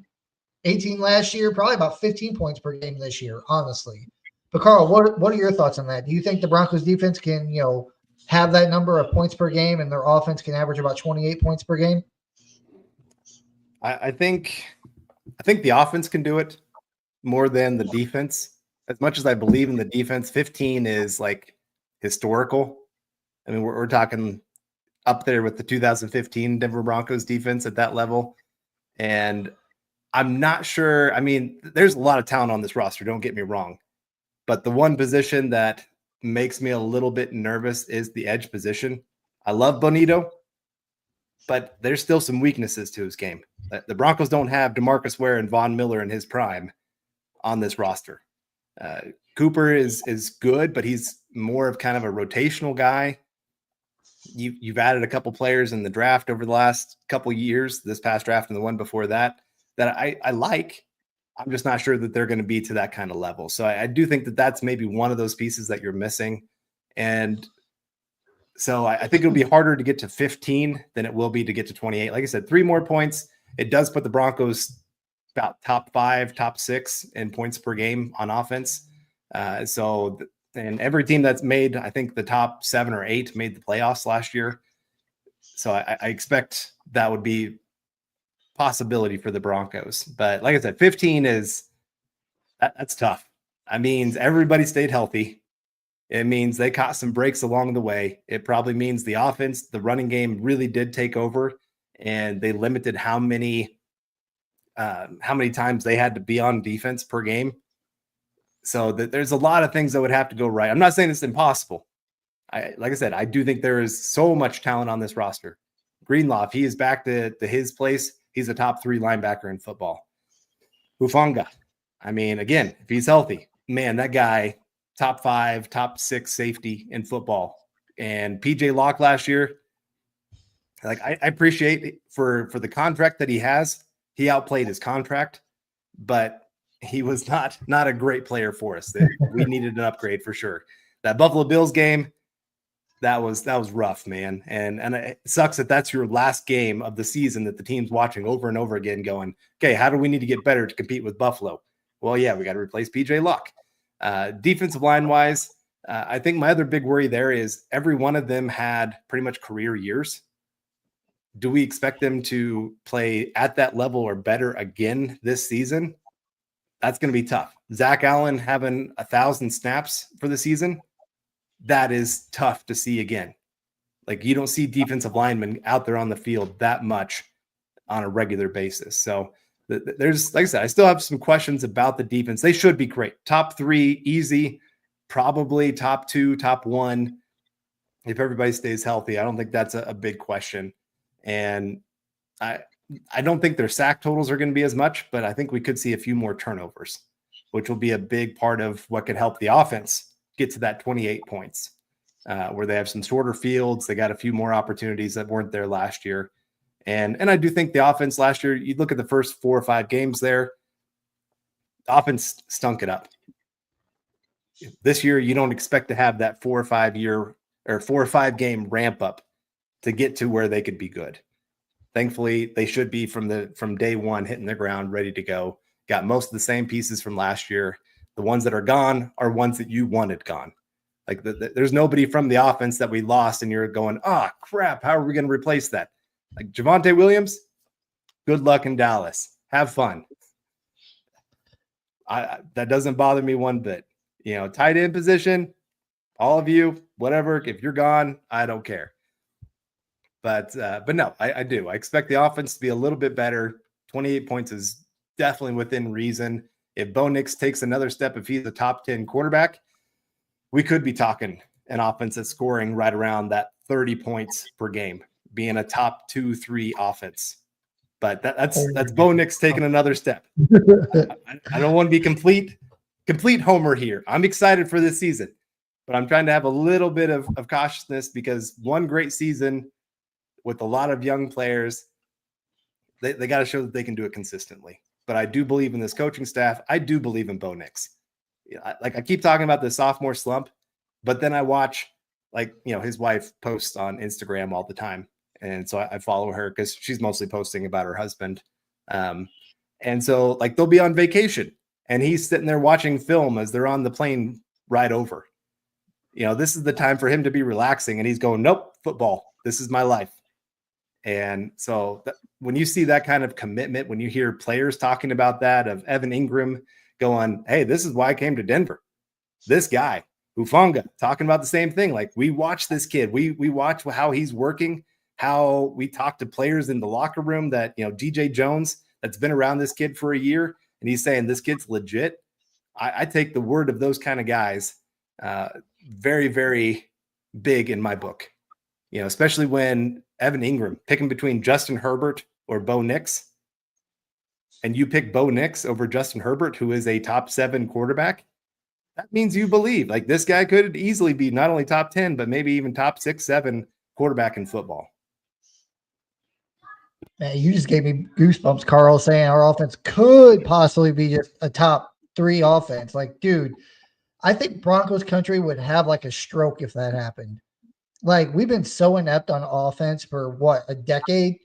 18 last year, probably about 15 points per game this year, honestly. But Carl, what are your thoughts on that? Do you think the Broncos defense can, have that number of points per game and their offense can average about 28 points per game? I think the offense can do it more than the defense. As much as I believe in the defense, 15 is like historical. I mean, we're talking up there with the 2015 Denver Broncos defense at that level. And I'm not sure. I mean, there's a lot of talent on this roster, don't get me wrong. But the one position that makes me a little bit nervous is the edge position. I love Bonito, but there's still some weaknesses to his game. The Broncos don't have DeMarcus Ware and Von Miller in his prime on this roster. Cooper is good, but he's more of kind of a rotational guy. You've added a couple players in the draft over the last couple years, this past draft and the one before that I like. I'm just not sure that they're going to be to that kind of level. So I do think that that's maybe one of those pieces that you're missing. And so I think it'll be harder to get to 15 than it will be to get to 28. Like I said, 3 more points. It does put the Broncos about top 5, top 6 in points per game on offense. And every team that's made, I think the top 7 or 8 made the playoffs last year. So I expect that would be possibility for the Broncos. But like I said, 15 that's tough. That means everybody stayed healthy. It means they caught some breaks along the way. It probably means the offense, the running game really did take over, and they limited how many times they had to be on defense per game. So there's a lot of things that would have to go right. I'm not saying it's impossible. Like I said, I do think there is so much talent on this roster. Greenlaw, if he is back to his place, he's a top 3 linebacker in football. Hufanga, I mean, again, if he's healthy, man, that guy, top 5, top 6 safety in football. And PJ Locke last year, like I appreciate it for the contract that he has. He outplayed his contract, but he was not a great player for us. We needed an upgrade for sure. That Buffalo Bills game, that was rough, man. And it sucks that that's your last game of the season that the team's watching over and over again going, okay, how do we need to get better to compete with Buffalo? Well, yeah, we got to replace PJ Luck. Defensive line wise, I think my other big worry there is every one of them had pretty much career years. Do we expect them to play at that level or better again this season? That's going to be tough. Zach Allen having 1,000 snaps for the season, that is tough to see again. Like, you don't see defensive linemen out there on the field that much on a regular basis. So there's, like I said, I still have some questions about the defense. They should be great. Top 3, easy. Probably top 2, top 1. If everybody stays healthy, I don't think that's a big question. And I don't think their sack totals are going to be as much, but I think we could see a few more turnovers, which will be a big part of what could help the offense get to that 28 points, where they have some shorter fields. They got a few more opportunities that weren't there last year. And I do think the offense last year, you look at the first 4 or 5 games there, the offense stunk it up. This year, you don't expect to have that 4 or 5 game ramp up to get to where they could be good. Thankfully, they should be from day one hitting the ground, ready to go. Got most of the same pieces from last year. The ones that are gone are ones that you wanted gone. Like there's nobody from the offense that we lost, and you're going, crap, how are we going to replace that? Like Javonte Williams, good luck in Dallas. Have fun. That doesn't bother me one bit. Tight end position, all of you, whatever. If you're gone, I don't care. But no, I do. I expect the offense to be a little bit better. 28 points is definitely within reason. If Bo Nix takes another step, if he's a top 10 quarterback, we could be talking an offense that's scoring right around that 30 points per game, being a top 2-3 offense. But that's Bo Nix taking another step. I don't want to be complete homer here. I'm excited for this season, but I'm trying to have a little bit of cautiousness because one great season with a lot of young players, they got to show that they can do it consistently. But I do believe in this coaching staff. I do believe in Bo Nix. I keep talking about the sophomore slump, but then I watch his wife posts on Instagram all the time. And so I follow her because she's mostly posting about her husband. And so they'll be on vacation and he's sitting there watching film as they're on the plane ride over. This is the time for him to be relaxing. And he's going, nope, football. This is my life. And so when you see that kind of commitment, when you hear players talking about that, of Evan Ingram going, hey, this is why I came to Denver. This guy, Hufanga, talking about the same thing. Like, we watch this kid. We watch how he's working, how we talk to players in the locker room that, DJ Jones, that's been around this kid for a year, and he's saying this kid's legit. I take the word of those kind of guys very, very big in my book. Especially when Evan Ingram picking between Justin Herbert or Bo Nix, and you pick Bo Nix over Justin Herbert, who is a top 7 quarterback, that means you believe this guy could easily be not only top 10, but maybe even top 6, 7 quarterback in football. Man, you just gave me goosebumps, Carl, saying our offense could possibly be just a top 3 offense. Dude, I think Broncos country would have a stroke if that happened. We've been so inept on offense for a decade.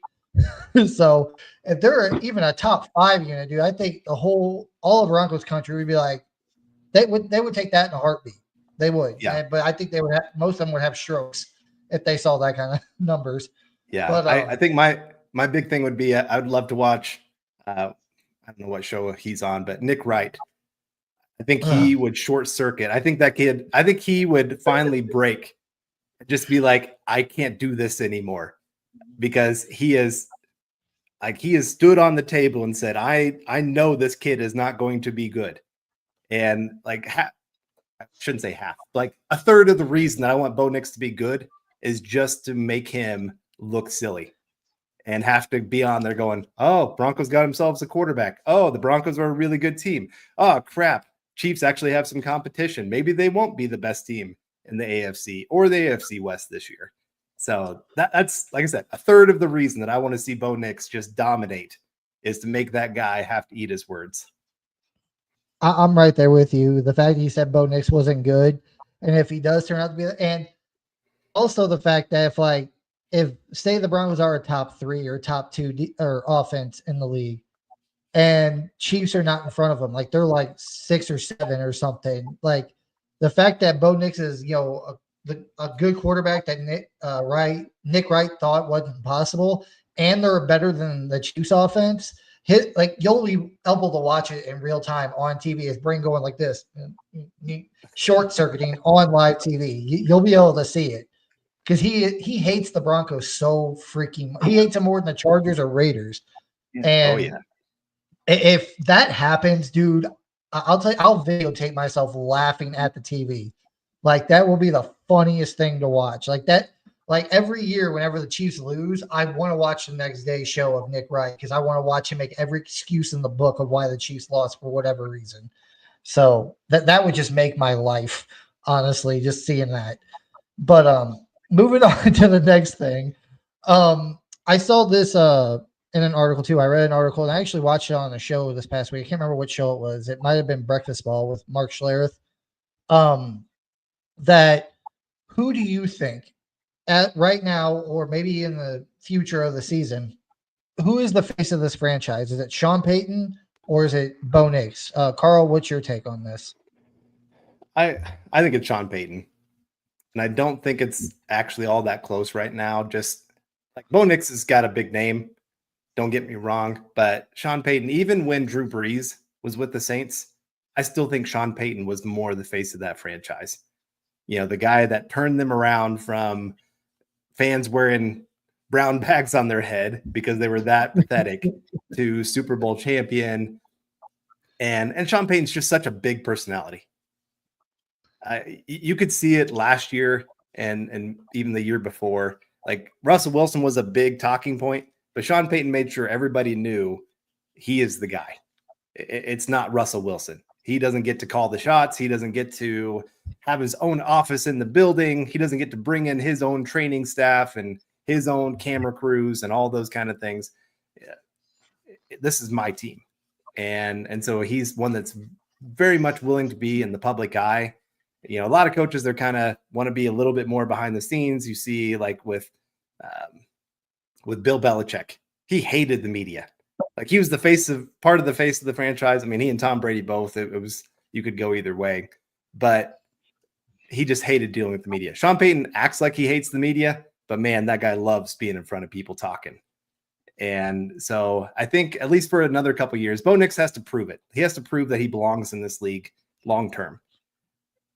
So if they're even a top 5 unit, dude, I think all of Broncos country would be they would take that in a heartbeat. They would. Yeah. But I think most of them would have strokes if they saw that kind of numbers. Yeah. But, I think my big thing would be, I would love to watch, I don't know what show he's on, but Nick Wright. I think he would short circuit. I think he would finally break. Just be like, I can't do this anymore, because he has stood on the table and said, I know this kid is not going to be good. And I shouldn't say half, a third of the reason that I want Bo Nix to be good is just to make him look silly and have to be on there going, oh, Broncos got themselves a quarterback. Oh, the Broncos are a really good team. Oh, crap. Chiefs actually have some competition. Maybe they won't be the best team in the AFC or the AFC West this year. So that's, like I said, a third of the reason that I want to see Bo Nix just dominate is to make that guy have to eat his words. I'm right there with you. The fact that he said Bo Nix wasn't good, and if he does turn out to be, and also the fact that if say the Broncos are a top 3 or top 2 or offense in the league, and Chiefs are not in front of them, like they're like 6 or 7 or something. Like the fact that Bo Nix is a good quarterback that Nick Wright thought wasn't possible, and they're better than the Chiefs offense. You'll be able to watch it in real time on TV. His brain going like this, short circuiting on live TV. You'll be able to see it because he hates the Broncos so freaking much. He hates them more than the Chargers or Raiders. And Oh yeah. if that happens, dude, I'll tell you, I'll videotape myself laughing at the TV. Like that will be the funniest thing to watch. Like that, like every year, whenever the Chiefs lose, I want to watch the next day show of Nick Wright because I want to watch him make every excuse in the book of why the Chiefs lost for whatever reason. So that would just make my life, honestly, just seeing that. But moving on to the next thing. I saw this in an article too. I read an article and I actually watched it on a show this past week. I can't remember what show it was. It might have been Breakfast Ball with Mark Schlereth. That who do you think at right now, or maybe in the future of the season, who is the face of this franchise? Is it Sean Payton or is it Bo Nix? Carl, what's your take on this? I think it's Sean Payton. And I don't think it's actually all that close right now. Just like Bo Nix has got a big name. Don't get me wrong. But Sean Payton, even when Drew Brees was with the Saints, I still think Sean Payton was more the face of that franchise. You know, the guy that turned them around from fans wearing brown bags on their head because they were that pathetic to Super Bowl champion. And Sean Payton's just such a big personality. You could see it last year and even the year before. Like Russell Wilson was a big talking point, but Sean Payton made sure everybody knew he is the guy. It's not Russell Wilson. He doesn't get to call the shots. He doesn't get to have his own office in the building. He doesn't get to bring in his own training staff and his own camera crews and all those kind of things. This is my team. And so he's one that's very much willing to be in the public eye. You know, a lot of coaches, they're kind of want to be a little bit more behind the scenes. You see, like with Bill Belichick, he hated the media. Like he was part of the face of the franchise. I mean, he and Tom Brady both. It was, you could go either way, but he just hated dealing with the media. Sean Payton acts like he hates the media, but man, that guy loves being in front of people talking. And so I think at least for another couple of years, Bo Nix has to prove it. He has to prove that he belongs in this league long term.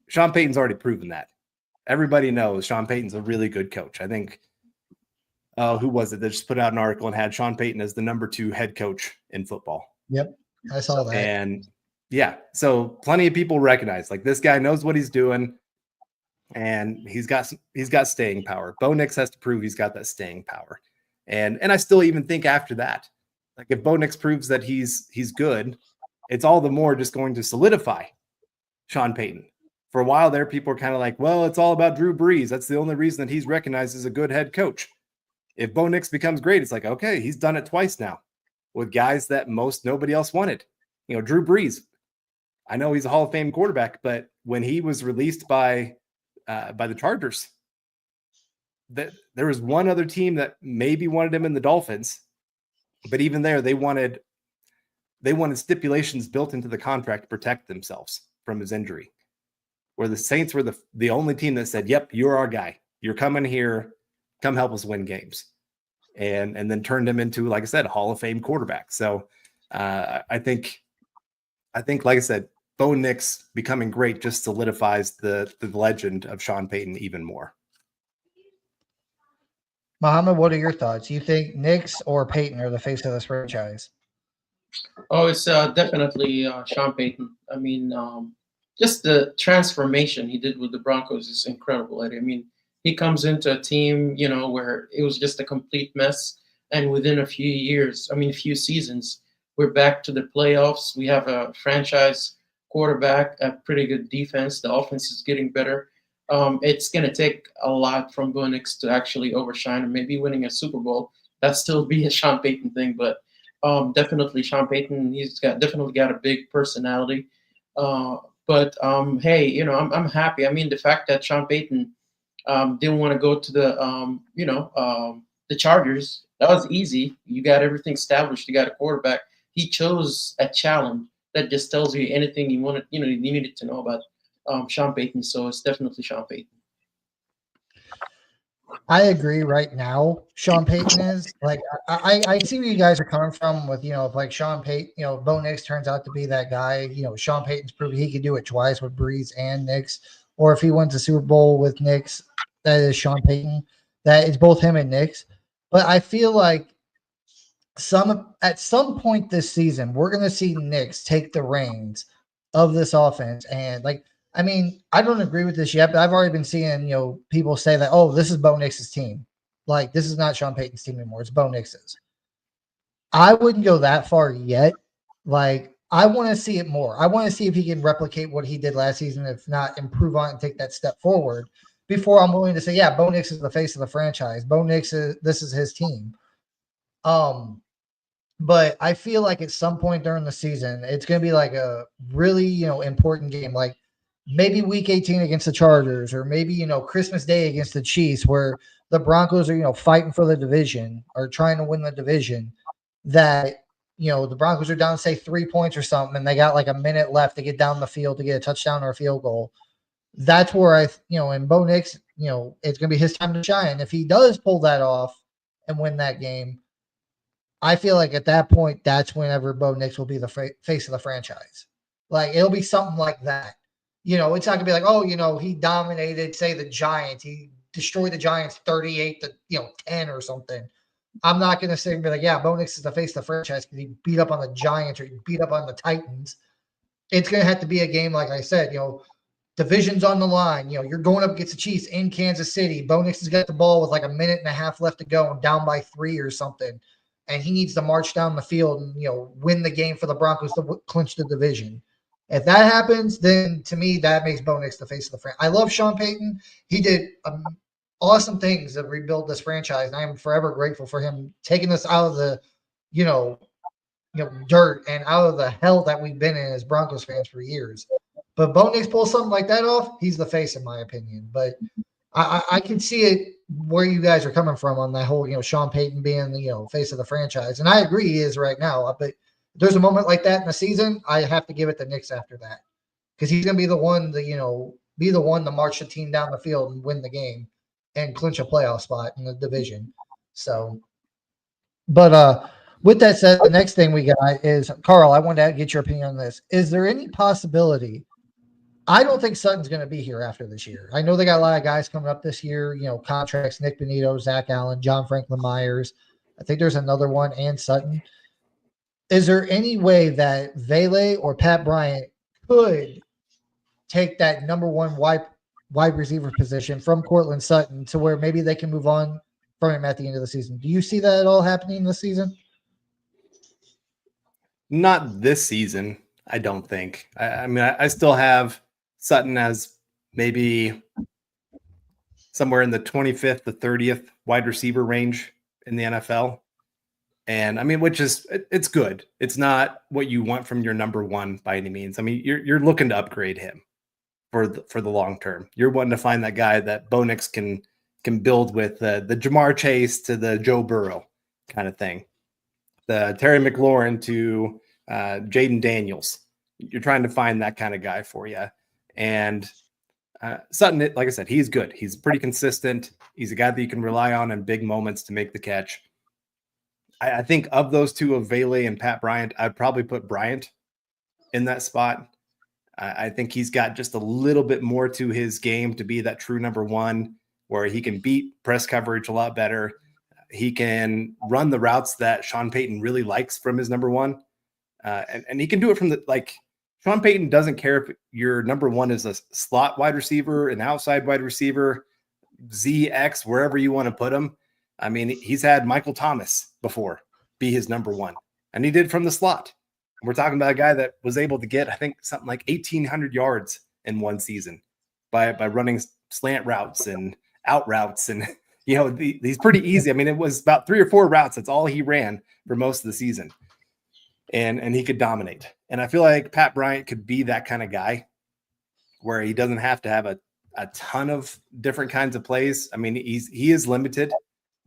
Sean Payton's already proven that. Everybody knows Sean Payton's a really good coach. I think, who was it that just put out an article and had Sean Payton as the number 2 head coach in football? Yep, I saw that. And yeah, so plenty of people recognize like this guy knows what he's doing, and he's got staying power. Bo Nix has to prove he's got that staying power, and I still even think after that, like if Bo Nix proves that he's good, it's all the more just going to solidify Sean Payton. For a while there, people were kind of like, well, it's all about Drew Brees. That's the only reason that he's recognized as a good head coach. If Bo Nix becomes great, it's like, okay, he's done it twice now with guys that nobody else wanted. You know, Drew Brees, I know he's a Hall of Fame quarterback, but when he was released by the Chargers, that there was one other team that maybe wanted him in the Dolphins, but even there, they wanted stipulations built into the contract to protect themselves from his injury. Where the Saints were the only team that said, yep, you're our guy. You're coming here. Come help us win games. And then turned him into, like I said, a Hall of Fame quarterback. So I think, like I said, Bo Nix becoming great just solidifies the legend of Sean Payton even more. Mohammed, what are your thoughts? You think Nix or Payton are the face of this franchise? Oh, it's definitely Sean Payton. I mean, just the transformation he did with the Broncos is incredible. I mean, he comes into a team, you know, where it was just a complete mess. And within a few seasons, we're back to the playoffs. We have a franchise quarterback, a pretty good defense. The offense is getting better. It's going to take a lot from Bo Nix to actually overshine and maybe winning a Super Bowl. That'd still be a Sean Payton thing, but definitely Sean Payton. He's definitely got a big personality. But hey, I'm happy. I mean, the fact that Sean Payton didn't want to go to the Chargers, that was easy. You got everything established. You got a quarterback. He chose a challenge. That just tells you anything you wanted, you needed to know about Sean Payton. So it's definitely Sean Payton. I agree right now. Sean Payton is like, I see where you guys are coming from with, if like Sean Payton, Bo Nix turns out to be that guy, Sean Payton's proven he could do it twice with Breeze and Nix, or if he wins the Super Bowl with Nix, that is Sean Payton. That is both him and Nix. But I feel like at some point this season, we're going to see Nix take the reins of this offense. And like, I mean, I don't agree with this yet, but I've already been seeing, people say that, oh, this is Bo Nix's team. Like, this is not Sean Payton's team anymore. It's Bo Nix's. I wouldn't go that far yet. Like, I want to see it more. I want to see if he can replicate what he did last season, if not improve on it and take that step forward before I'm willing to say, yeah, Bo Nix is the face of the franchise. This is his team. But I feel like at some point during the season, it's going to be like a really, important game. Like maybe week 18 against the Chargers, or maybe, Christmas Day against the Chiefs, where the Broncos are, fighting for the division or trying to win the division, that, the Broncos are down, say 3 points or something, and they got like a minute left to get down the field to get a touchdown or a field goal. That's where and Bo Nix, it's going to be his time to shine. If he does pull that off and win that game, I feel like at that point, that's whenever Bo Nix will be the face of the franchise. Like, it'll be something like that. It's not going to be like, oh, he dominated, say, the Giants. He destroyed the Giants 38 to, 10 or something. I'm not going to say and be like, yeah, Bo Nix is the face of the franchise because he beat up on the Giants or he beat up on the Titans. It's going to have to be a game, like I said, division's on the line. You're going up against the Chiefs in Kansas City. Bo Nix has got the ball with like a minute and a half left to go and down by 3 or something. And he needs to march down the field and, win the game for the Broncos to clinch the division. If that happens, then to me, that makes Bo Nix the face of the franchise. I love Sean Payton. He did awesome things to rebuild this franchise, and I am forever grateful for him taking us out of the, dirt and out of the hell that we've been in as Broncos fans for years. But Bo Nix pulls something like that off, he's the face, in my opinion. But I can see it where you guys are coming from on that whole, Sean Payton being the, face of the franchise. And I agree he is right now. But there's a moment like that in the season, I have to give it to Nix after that. Because he's going to be the one to, march the team down the field and win the game and clinch a playoff spot in the division. So, but with that said, the next thing we got is, Carl, I wanted to get your opinion on this. Is there any possibility – I don't think Sutton's going to be here after this year. I know they got a lot of guys coming up this year, contracts, Nick Benito, Zach Allen, John Franklin Myers. I think there's another one, and Sutton. Is there any way that Vele or Pat Bryant could take that number one wide receiver position from Courtland Sutton to where maybe they can move on from him at the end of the season? Do you see that at all happening this season? Not this season, I don't think. I mean, I still have Sutton as maybe somewhere in the 25th to 30th wide receiver range in the NFL. And I mean, it's good. It's not what you want from your number one by any means. I mean, you're looking to upgrade him for the long term. You're wanting to find that guy that Bo Nix can build with, the Jamar Chase to the Joe Burrow kind of thing, the Terry McLaurin to Jaden Daniels. You're trying to find that kind of guy for you. And Sutton, like I said, he's good. He's pretty consistent. He's a guy that you can rely on in big moments to make the catch. I think of those two, of Vele and Pat Bryant, I'd probably put Bryant in that spot. I think he's got just a little bit more to his game to be that true number one, where he can beat press coverage a lot better. He can run the routes that Sean Payton really likes from his number one. And he can do it from Sean Payton doesn't care if your number one is a slot wide receiver, an outside wide receiver, ZX, wherever you want to put him. I mean, he's had Michael Thomas before be his number one, and he did from the slot. We're talking about a guy that was able to get, I think, something like 1,800 yards in one season by running slant routes and out routes. And, he's pretty easy. I mean, it was about 3 or 4 routes. That's all he ran for most of the season. and he could dominate. And I feel like Pat Bryant could be that kind of guy where he doesn't have to have a ton of different kinds of plays. I mean, he is limited.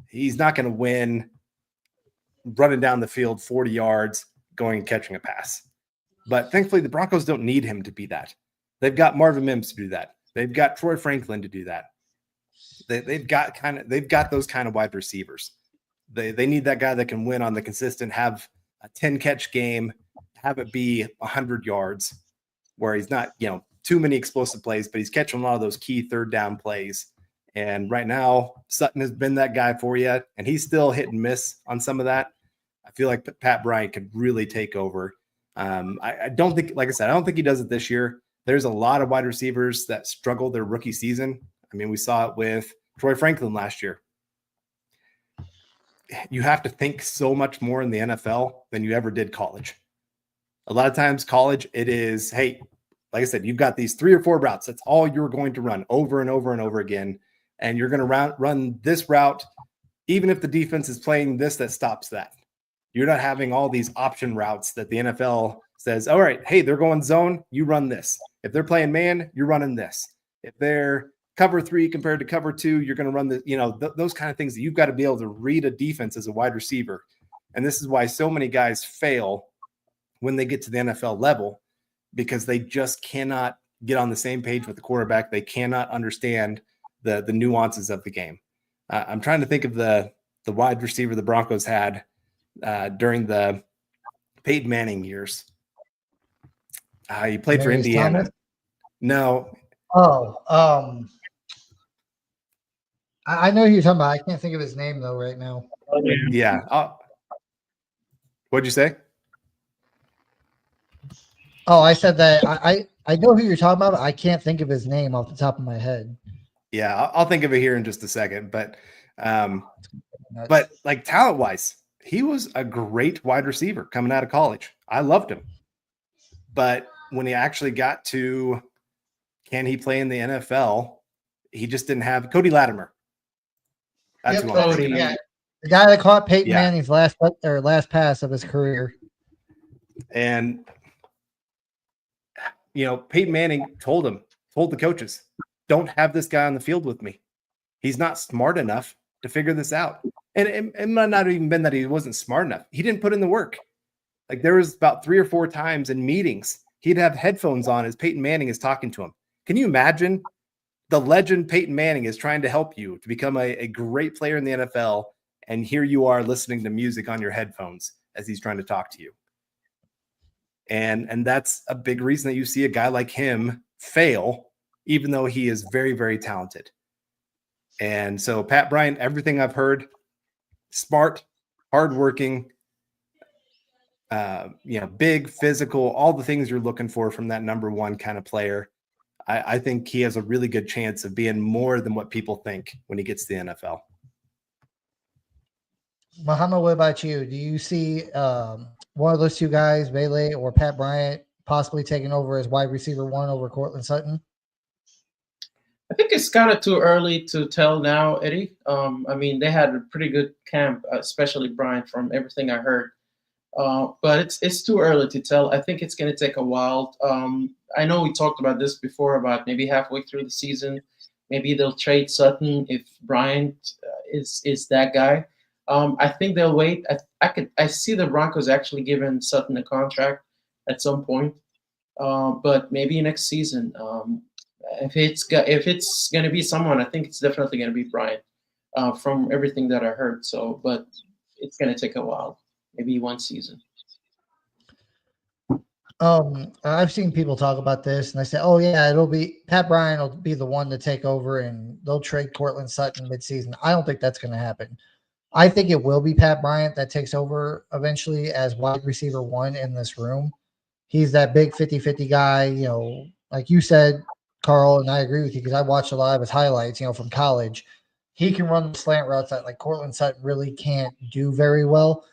He's not going to win running down the field 40 yards, going and catching a pass. But thankfully, the Broncos don't need him to be that. They've got Marvin Mims to do that. They've got Troy Franklin to do that. They've got those kind of wide receivers. They need that guy that can win on the consistent, have a 10 catch game, have it be 100 yards, where he's not, too many explosive plays, but he's catching a lot of those key third down plays. And right now, Sutton has been that guy for you, and he's still hit and miss on some of that. I feel like Pat Bryant could really take over. I don't think, like I said, I don't think he does it this year. There's a lot of wide receivers that struggled their rookie season. I mean, we saw it with Troy Franklin last year. You have to think so much more in the NFL than you ever did college. A lot of times college, it is, hey, like I said, you've got these 3 or 4 routes. That's all you're going to run over and over and over again. And you're going to run this route, even if the defense is playing this that stops that. You're not having all these option routes that the NFL says, all right, hey, they're going zone, you run this. If they're playing man, you're running this. If they're cover 3 compared to cover 2, you're going to run the, those kind of things that you've got to be able to read a defense as a wide receiver. And this is why so many guys fail when they get to the NFL level, because they just cannot get on the same page with the quarterback. They cannot understand the nuances of the game. I'm trying to think of the wide receiver the Broncos had during the Peyton Manning years. He played for Indiana. Thomas? No. Oh, I know who you're talking about. I can't think of his name though right now. Yeah. What'd you say? Oh, I said that I know who you're talking about, but I can't think of his name off the top of my head. Yeah, I'll think of it here in just a second. But like talent wise, he was a great wide receiver coming out of college. I loved him. But when he actually got to, can he play in the NFL? He just didn't have Cody Latimer. That's who I'm thinking of. Yeah. The guy that caught Peyton Manning's last pass of his career. And Peyton Manning told the coaches, don't have this guy on the field with me. He's not smart enough to figure this out. And it might not even been that he wasn't smart enough. He didn't put in the work. Like there was about 3 or 4 times in meetings, he'd have headphones on as Peyton Manning is talking to him. Can you imagine? The legend Peyton Manning is trying to help you to become a great player in the NFL. And here you are listening to music on your headphones as he's trying to talk to you. And that's a big reason that you see a guy like him fail, even though he is very, very talented. And so Pat Bryant, everything I've heard, smart, hardworking, big, physical, all the things you're looking for from that number 1 kind of player. I think he has a really good chance of being more than what people think when he gets to the NFL. Muhammad, what about you? Do you see one of those 2 guys, Bailey or Pat Bryant, possibly taking over as wide receiver 1 over Courtland Sutton? I think it's kind of too early to tell now, Eddie. I mean, they had a pretty good camp, especially Bryant, from everything I heard. But it's too early to tell. I think it's going to take a while. I know we talked about this before, about maybe halfway through the season, maybe they'll trade Sutton if Bryant is that guy. I think they'll wait. I see the Broncos actually giving Sutton a contract at some point, but maybe next season. If it's going to be someone, I think it's definitely going to be Bryant, from everything that I heard. So, but it's going to take a while, maybe 1 season. I've seen people talk about this, and they say, "Oh yeah, it'll be Pat Bryant will be the one to take over, and they'll trade Courtland Sutton midseason." I don't think that's going to happen. I think it will be Pat Bryant that takes over eventually as wide receiver 1 in this room. He's that big 50-50 guy, like you said, Carl, and I agree with you because I watched a lot of his highlights, from college. He can run the slant routes that like Courtland Sutton really can't do very well.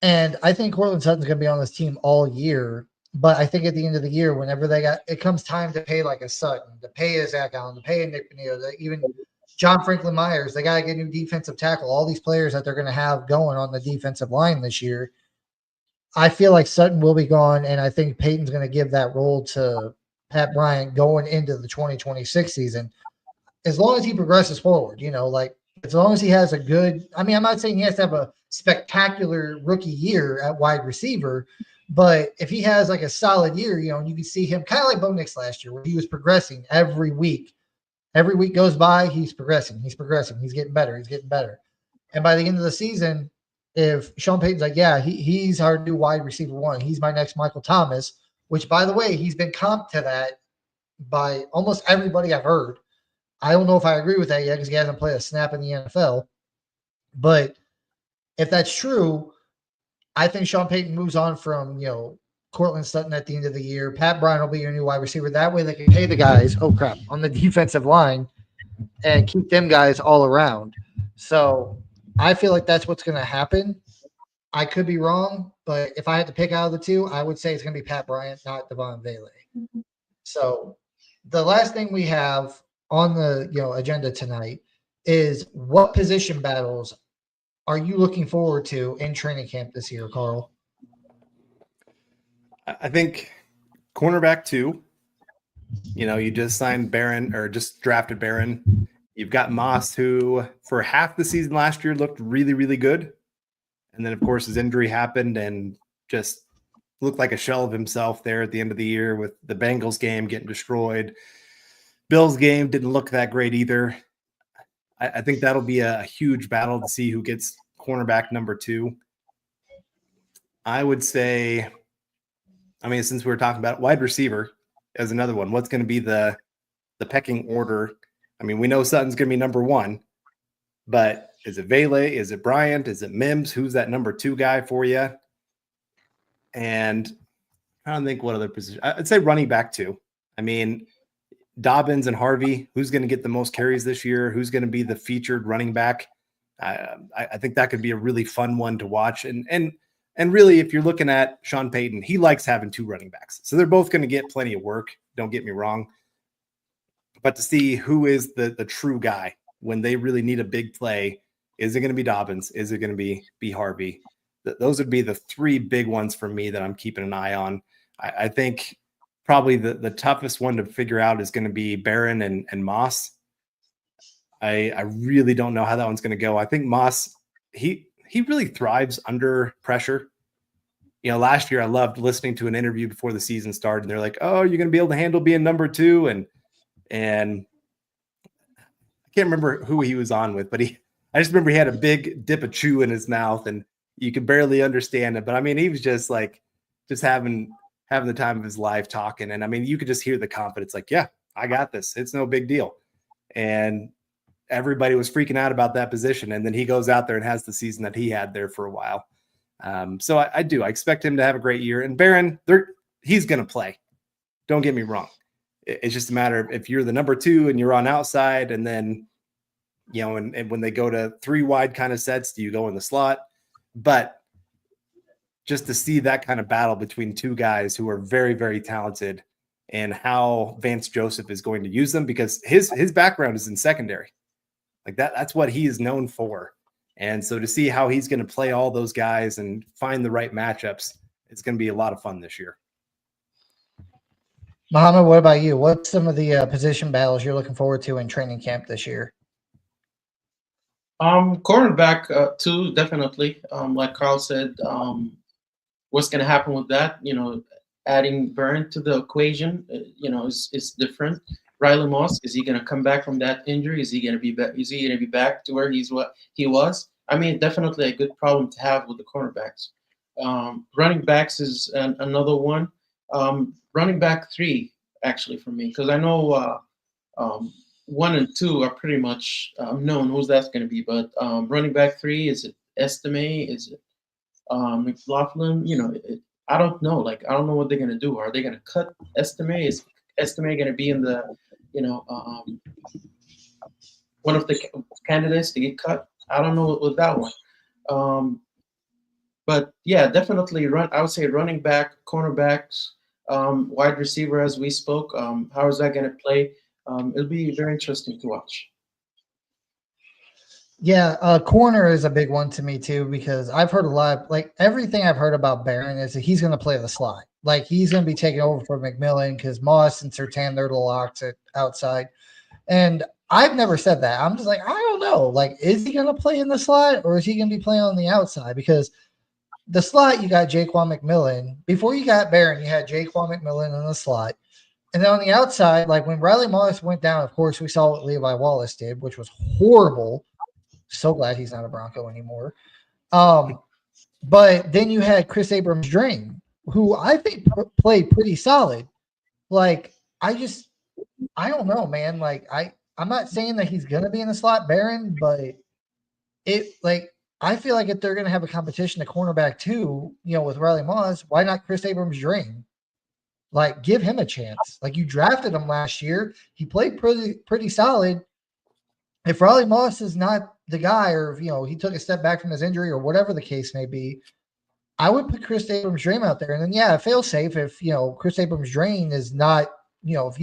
And I think Courtland Sutton's going to be on this team all year. But I think at the end of the year, whenever it comes time to pay like a Sutton, to pay a Zach Allen, to pay a Nick Bonito, even John Franklin Myers, they got to get a new defensive tackle. All these players that they're going to have going on the defensive line this year. I feel like Sutton will be gone, and I think Peyton's going to give that role to Pat Bryant going into the 2026 season. As long as he progresses forward, like as long as he has a good, I mean, I'm not saying he has to have a spectacular rookie year at wide receiver, but if he has like a solid year, and you can see him kind of like Bo Nix last year, where he was progressing every week. Every week goes by, he's progressing, he's getting better, And by the end of the season, if Sean Payton's like, yeah, he's our new wide receiver one, he's my next Michael Thomas, which by the way, he's been comped to that by almost everybody I've heard. I don't know if I agree with that yet because he hasn't played a snap in the NFL. But if that's true, I think Sean Payton moves on from, Cortland Sutton at the end of the year. Pat Bryant will be your new wide receiver. That way they can pay the guys, on the defensive line and keep them guys all around. So I feel like that's what's going to happen. I could be wrong, but if I had to pick out of the two, I would say it's going to be Pat Bryant, not Devon Vele. So the last thing we have on the agenda tonight is what position battles are you looking forward to in training camp this year, Carl? I think cornerback 2. You just signed Barron or just drafted Barron. You've got Moss, who for half the season last year looked really, really good. And then, of course, his injury happened and just looked like a shell of himself there at the end of the year with the Bengals game getting destroyed. Bills game didn't look that great either. I think that'll be a huge battle to see who gets cornerback number 2. I would say, since we were talking about wide receiver as another one, what's going to be the pecking order? We know Sutton's going to be number 1, but is it Vele? Is it Bryant? Is it Mims? Who's that number 2 guy for you? And I don't think what other position. I'd say running back 2. Dobbins and Harvey, who's going to get the most carries this year? Who's going to be the featured running back? I think that could be a really fun one to watch. And really, if you're looking at Sean Payton, he likes having 2 running backs. So they're both going to get plenty of work. Don't get me wrong. But to see who is the true guy when they really need a big play, is it going to be Dobbins? Is it going to be Harvey? Those would be the 3 big ones for me that I'm keeping an eye on. I think probably the toughest one to figure out is going to be Barron and Moss. I really don't know how that one's going to go. I think Moss, he really thrives under pressure. Last year I loved listening to an interview before the season started. And they're like, "Oh, you're going to be able to handle being number 2." And I can't remember who he was on with, but I just remember he had a big dip of chew in his mouth and you could barely understand it. But he was just having the time of his life talking. And you could just hear the confidence, like, yeah, I got this. It's no big deal. And everybody was freaking out about that position. And then he goes out there and has the season that he had there for a while. So I expect him to have a great year. And Barron, he's going to play. Don't get me wrong. It's just a matter of if you're the number 2 and you're on outside, and then, and when they go to 3 wide kind of sets, do you go in the slot? But just to see that kind of battle between 2 guys who are very, very talented, and how Vance Joseph is going to use them, because his background is in secondary. Like that's what he is known for. And so to see how he's going to play all those guys and find the right matchups, it's going to be a lot of fun this year. Muhammad, what about you? What's some of the position battles you're looking forward to in training camp this year? Cornerback 2, definitely. Like Carl said, what's going to happen with that? Adding Burn to the equation, is different. Riley Moss, is he going to come back from that injury? Is he going to be back? Is he going to be back to where he was? Definitely a good problem to have with the cornerbacks. Running backs is another one. Running back 3, actually, for me, because I know 1 and 2 are pretty much known who's that's going to be. But running back 3, is it Estime? Is it McLaughlin? I don't know. I don't know what they're going to do. Are they going to cut Estime? Is Estime going to be in the, one of the candidates to get cut? I don't know with that one. But yeah, definitely I would say running back, cornerbacks, wide receiver, as we spoke. How is that going to play? It'll be very interesting to watch. Yeah, corner is a big one to me too because I've heard a lot. Like everything I've heard about Barron is that he's going to play the slot. Like he's going to be taking over for McMillan because Moss and Sertan they're the locks at outside. And I've never said that. I'm just like I don't know. Like is he going to play in the slot or is he going to be playing on the outside? Because the slot you got Jaquan McMillan. Before you got Barron, you had Jaquan McMillan in the slot. And then on the outside, like when Riley Moss went down, of course, we saw what Levi Wallace did, which was horrible. So glad he's not a Bronco anymore. But then you had Chris Abrams-Drain, who I think played pretty solid. Like, I don't know, man. Like, I'm not saying that he's gonna be in the slot, Barron, but I feel like if they're gonna have a competition to cornerback too, with Riley Moss, why not Chris Abrams-Drain? Like, give him a chance. Like, you drafted him last year. He played pretty solid. If Riley Moss is not the guy, or if, he took a step back from his injury or whatever the case may be, I would put Chris Abrams-Drain out there. And then, fail safe if, Chris Abrams-Drain is not, if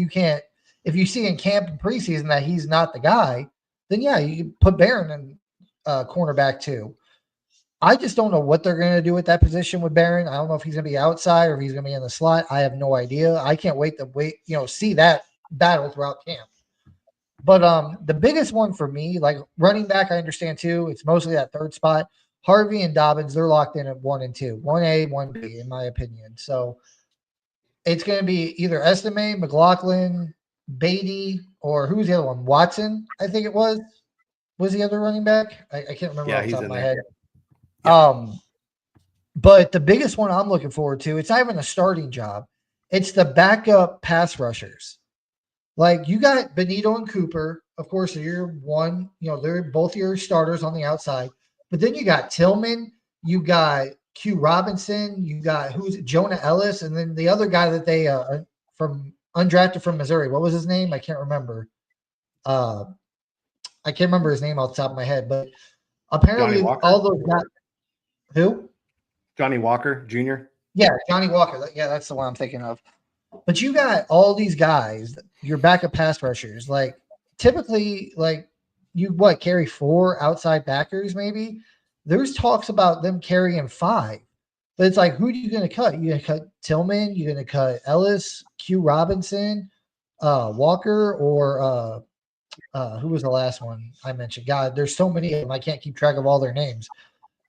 you see in camp and preseason that he's not the guy, then you can put Barron in cornerback too. I just don't know what they're going to do at that position with Barron. I don't know if he's going to be outside or if he's going to be in the slot. I have no idea. I can't wait to see that battle throughout camp. But the biggest one for me, like running back, I understand too. It's mostly that third spot. Harvey and Dobbins, they're locked in at 1 and 2, 1A, 1B, in my opinion. So it's going to be either Estime, McLaughlin, Beatty, or who's the other one? Watson, I think it was. Was the other running back? I can't remember off the top of my head. Yeah. But the biggest one I'm looking forward to, it's not even a starting job. It's the backup pass rushers. Like you got Benito and Cooper, of course, you're one, they're both your starters on the outside. But then you got Tillman, you got Q Robinson, you got Jonah Ellis, and then the other guy that they from undrafted from Missouri. What was his name? I can't remember. I can't remember his name off the top of my head, but apparently all those guys. Who? Johnny Walker Jr. Yeah, Johnny Walker. Yeah, that's the one I'm thinking of. But you got all these guys, your backup pass rushers. Like typically, like you carry 4 outside backers, maybe. There's talks about them carrying 5. But it's like, who are you going to cut? You're going to cut Tillman, you're going to cut Ellis, Q Robinson, Walker, or who was the last one I mentioned? God, there's so many of them. I can't keep track of all their names.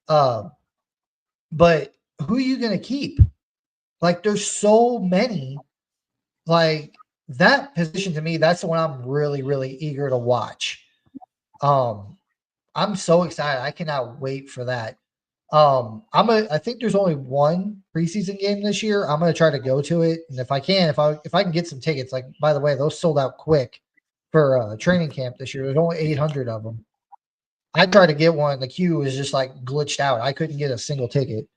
But who are you going to keep? Like, there's so many. Like, that position to me, that's the one I'm really, really eager to watch. I'm so excited. I cannot wait for that. I think there's only one preseason game this year. I'm going to try to go to it. And if I can get some tickets, like, by the way, those sold out quick for training camp this year. There's only 800 of them. I tried to get one. The queue was just like glitched out. I couldn't get a single ticket.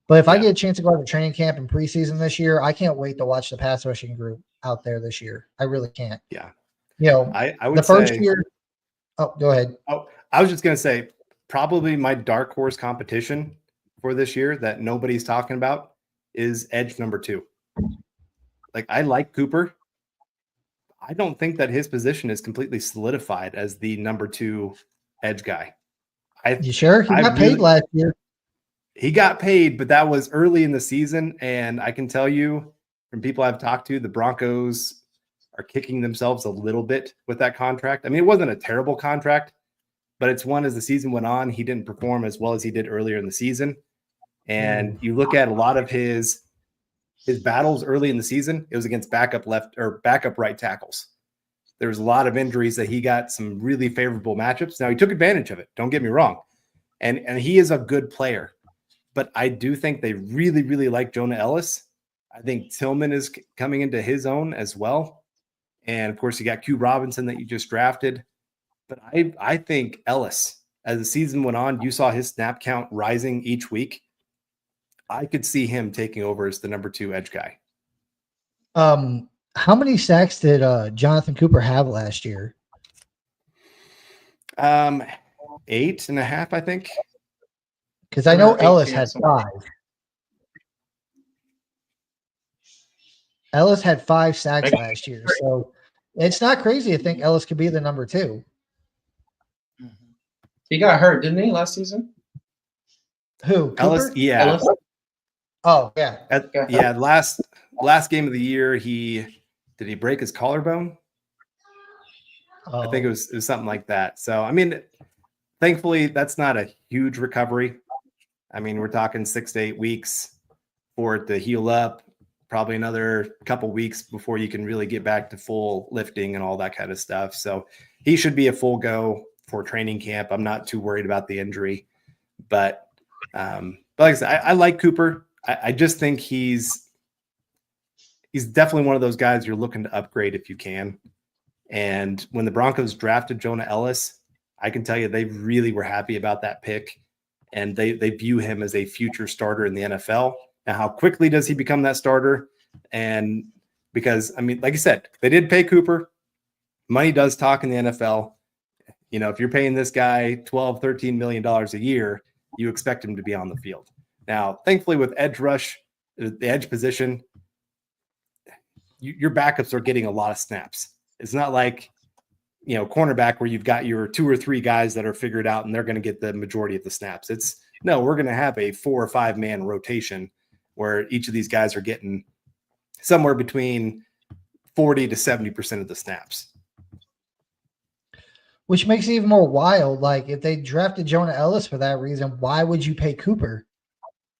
But if I get a chance to go to training camp and preseason this year, I can't wait to watch the pass rushing group out there this year. I really can't. Yeah. I would the first year. Oh, go ahead. Oh, I was just going to say probably my dark horse competition for this year that nobody's talking about is edge number 2. Like, I like Cooper. I don't think that his position is completely solidified as the number 2 edge guy. You sure? He got paid last year. He got paid, but that was early in the season. And I can tell you from people I've talked to, the Broncos are kicking themselves a little bit with that contract. I mean, it wasn't a terrible contract, but it's one as the season went on, he didn't perform as well as he did earlier in the season. And you look at a lot of his battles early in the season, it was against backup right tackles. There was a lot of injuries that he got some really favorable matchups. Now, he took advantage of it. Don't get me wrong. And he is a good player. But I do think they really, really like Jonah Ellis. I think Tillman is coming into his own as well. And, of course, you got Q Robinson that you just drafted. But I think Ellis, as the season went on, you saw his snap count rising each week. I could see him taking over as the number 2 edge guy. How many sacks did Jonathan Cooper have last year? 8.5, I think. Because I know Ellis had 5. Ellis had 5 sacks last year. So it's not crazy to think Ellis could be the number 2. He got hurt, didn't he, last season? Who? Ellis, Cooper? yeah, Ellis? Oh, yeah. yeah. Last game of the year, did he break his collarbone? I think Oh. it was something like that. So I mean, thankfully, that's not a huge recovery. I mean, we're talking 6 to 8 weeks for it to heal up. Probably another couple weeks before you can really get back to full lifting and all that kind of stuff. So he should be a full go for training camp. I'm not too worried about the injury, but like I said, I like Cooper. I just think he's definitely one of those guys you're looking to upgrade if you can. And when the Broncos drafted Jonah Ellis, I can tell you they really were happy about that pick, and they view him as a future starter in the NFL. Now, how quickly does he become that starter? And because, I mean, like I said, they did pay Cooper. Money does talk in the NFL. You know, if you're paying this guy $12, $13 million a year, you expect him to be on the field. Now, thankfully, with edge rush, the edge position, your backups are getting a lot of snaps. It's not like, you know, cornerback where you've got your 2 or 3 guys that are figured out and they're going to get the majority of the snaps. No, we're going to have a 4 or 5 man rotation where each of these guys are getting somewhere between 40 to 70% of the snaps. Which makes it even more wild. Like, if they drafted Jonah Ellis for that reason, why would you pay Cooper?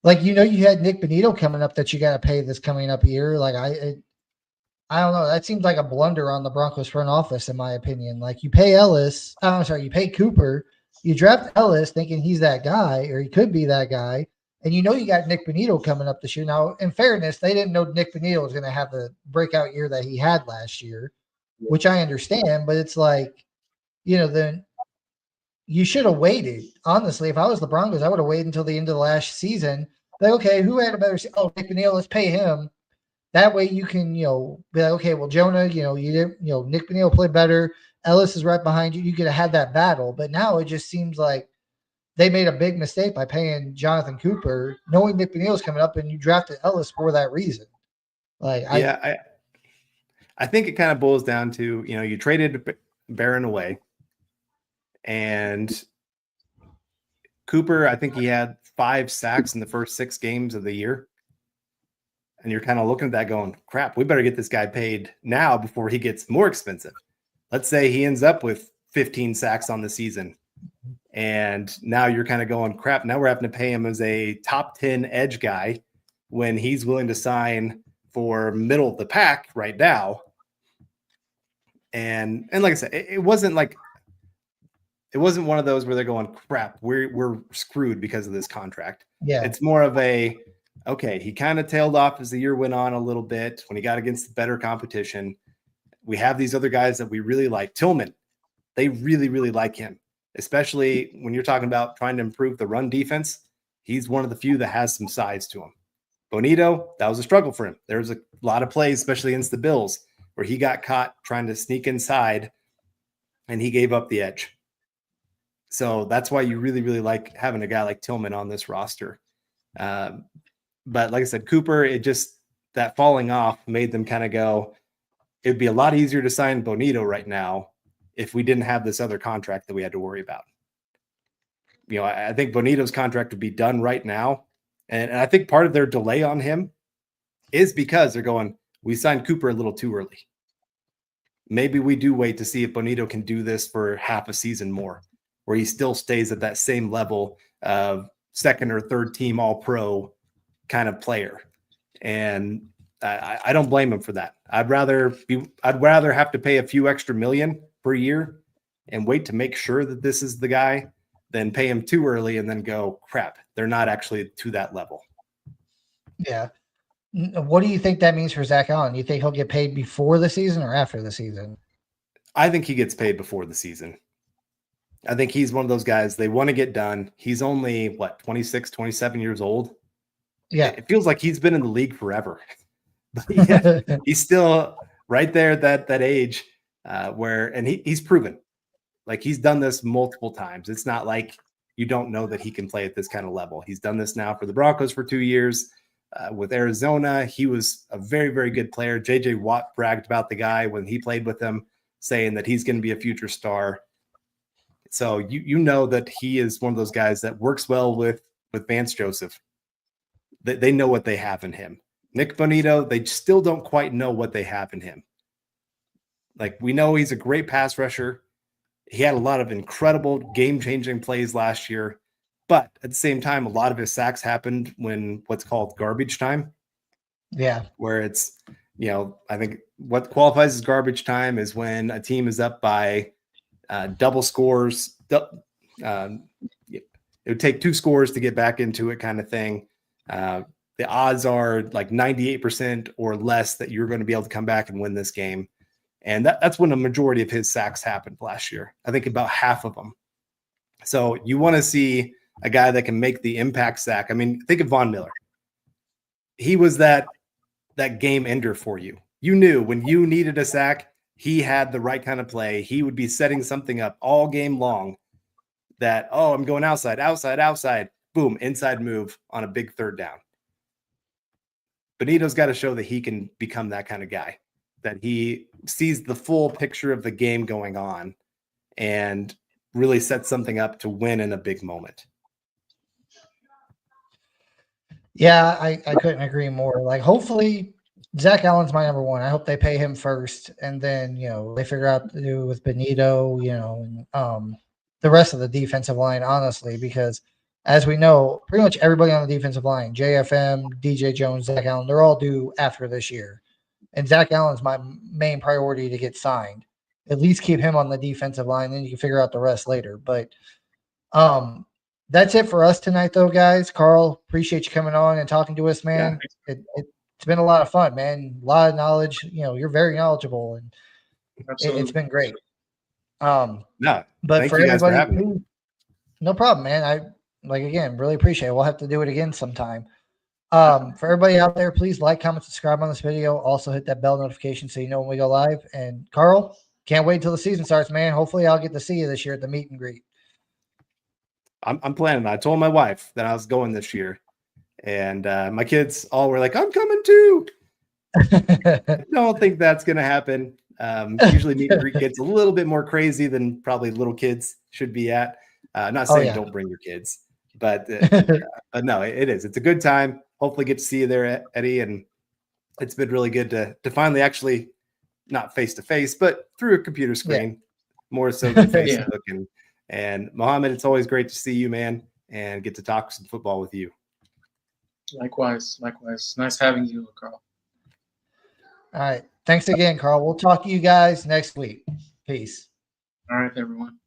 Like, you had Nick Benito coming up that you got to pay this coming up year. Like, I don't know. That seems like a blunder on the Broncos front office, in my opinion. Like, you pay Ellis. I'm sorry, you pay Cooper. You draft Ellis thinking he's that guy, or he could be that guy. And you got Nick Benito coming up this year. Now, in fairness, they didn't know Nick Benito was going to have the breakout year that he had last year, which I understand. But it's like, then you should have waited. Honestly, if I was the Broncos, I would have waited until the end of the last season. Like, okay, who had a better – oh, Nick Benito, let's pay him. That way you can, be like, okay, well, Jonah, you didn't, Nick Benito played better. Ellis is right behind you. You could have had that battle. But now it just seems like they made a big mistake by paying Jonathan Cooper, knowing Nick Benito's coming up, and you drafted Ellis for that reason. Like, I think it kind of boils down to, you traded Barron away, and Cooper, I think he had 5 sacks in the first 6 games of the year. And you're kind of looking at that going, crap, we better get this guy paid now before he gets more expensive. Let's say he ends up with 15 sacks on the season. And now you're kind of going, crap, now we're having to pay him as a top 10 edge guy when he's willing to sign for middle of the pack right now. And like I said, it wasn't one of those where they're going, crap, we're screwed because of this contract. Yeah. It's more of a, okay, he kind of tailed off as the year went on a little bit when he got against the better competition. We have these other guys that we really like. Tillman, they really, really like him, especially when you're talking about trying to improve the run defense. He's one of the few that has some size to him. Bonito, that was a struggle for him. There was a lot of plays, especially against the Bills, where he got caught trying to sneak inside and he gave up the edge. So that's why you really, really like having a guy like Tillman on this roster. But like I said, Cooper, that falling off made them kind of go, it'd be a lot easier to sign Bonito right now if we didn't have this other contract that we had to worry about. I think Bonito's contract would be done right now. And I think part of their delay on him is because they're going, we signed Cooper a little too early. Maybe we do wait to see if Bonito can do this for half a season more, where he still stays at that same level of second or third team all-pro kind of player. And I don't blame him for that. I'd rather have to pay a few extra million per year and wait to make sure that this is the guy than pay him too early and then go, crap, they're not actually to that level. Yeah. What do you think that means for Zach Allen? You think he'll get paid before the season or after the season? I think he gets paid before the season. I think he's one of those guys, they want to get done. He's only, 26, 27 years old? Yeah. It feels like he's been in the league forever. But yeah, he's still right there at that age and he's proven. Like, he's done this multiple times. It's not like you don't know that he can play at this kind of level. He's done this now for the Broncos for 2 years. With Arizona, he was a very, very good player. J.J. Watt bragged about the guy when he played with him, saying that he's going to be a future star. So you know that he is one of those guys that works well with Vance Joseph. They know what they have in him. Nick Bonito, they still don't quite know what they have in him. Like, we know he's a great pass rusher. He had a lot of incredible game-changing plays last year. But at the same time, a lot of his sacks happened when what's called garbage time. Yeah. Where it's, I think what qualifies as garbage time is when a team is up by double scores. It would take 2 scores to get back into it, kind of thing. The odds are like 98% or less that you're going to be able to come back and win this game. And that's when a majority of his sacks happened last year. I think about half of them. So you want to see a guy that can make the impact sack. I mean, think of Von Miller. He was that game ender for you. You knew when you needed a sack, he had the right kind of play. He would be setting something up all game long that, I'm going outside, boom, inside move on a big third down. Bonito's got to show that he can become that kind of guy, that he sees the full picture of the game going on and really sets something up to win in a big moment. Yeah, I couldn't agree more. Like, hopefully Zach Allen's my number one. I hope they pay him first, and then they figure out what to do with Bonito, and the rest of the defensive line, honestly, because as we know, pretty much everybody on the defensive line, JFM, DJ Jones, Zach Allen, they're all due after this year. And Zach Allen's my main priority to get signed. At least keep him on the defensive line, then you can figure out the rest later. But that's it for us tonight, though, guys. Carl, appreciate you coming on and talking to us, man. Yeah. It's been a lot of fun, man. A lot of knowledge. You're very knowledgeable, and it's been great. No, but for everybody, no problem, man. I really appreciate it. We'll have to do it again sometime. For everybody out there, please like, comment, subscribe on this video. Also hit that bell notification so you know when we go live. And Carl, can't wait until the season starts, man. Hopefully I'll get to see you this year at the meet and greet. I'm planning. I told my wife that I was going this year, and my kids all were like, "I'm coming too." I don't think that's going to happen. Usually meet and greet gets a little bit more crazy than probably little kids should be at. Not saying don't bring your kids, but no, it is. It's a good time. Hopefully get to see you there, Eddie. And it's been really good to finally actually not face to face, but through a computer screen, more so than Facebook. And Mohammed, it's always great to see you, man, and get to talk some football with you. Likewise. Nice having you, Carl. All right. Thanks again, Carl. We'll talk to you guys next week. Peace. All right, everyone.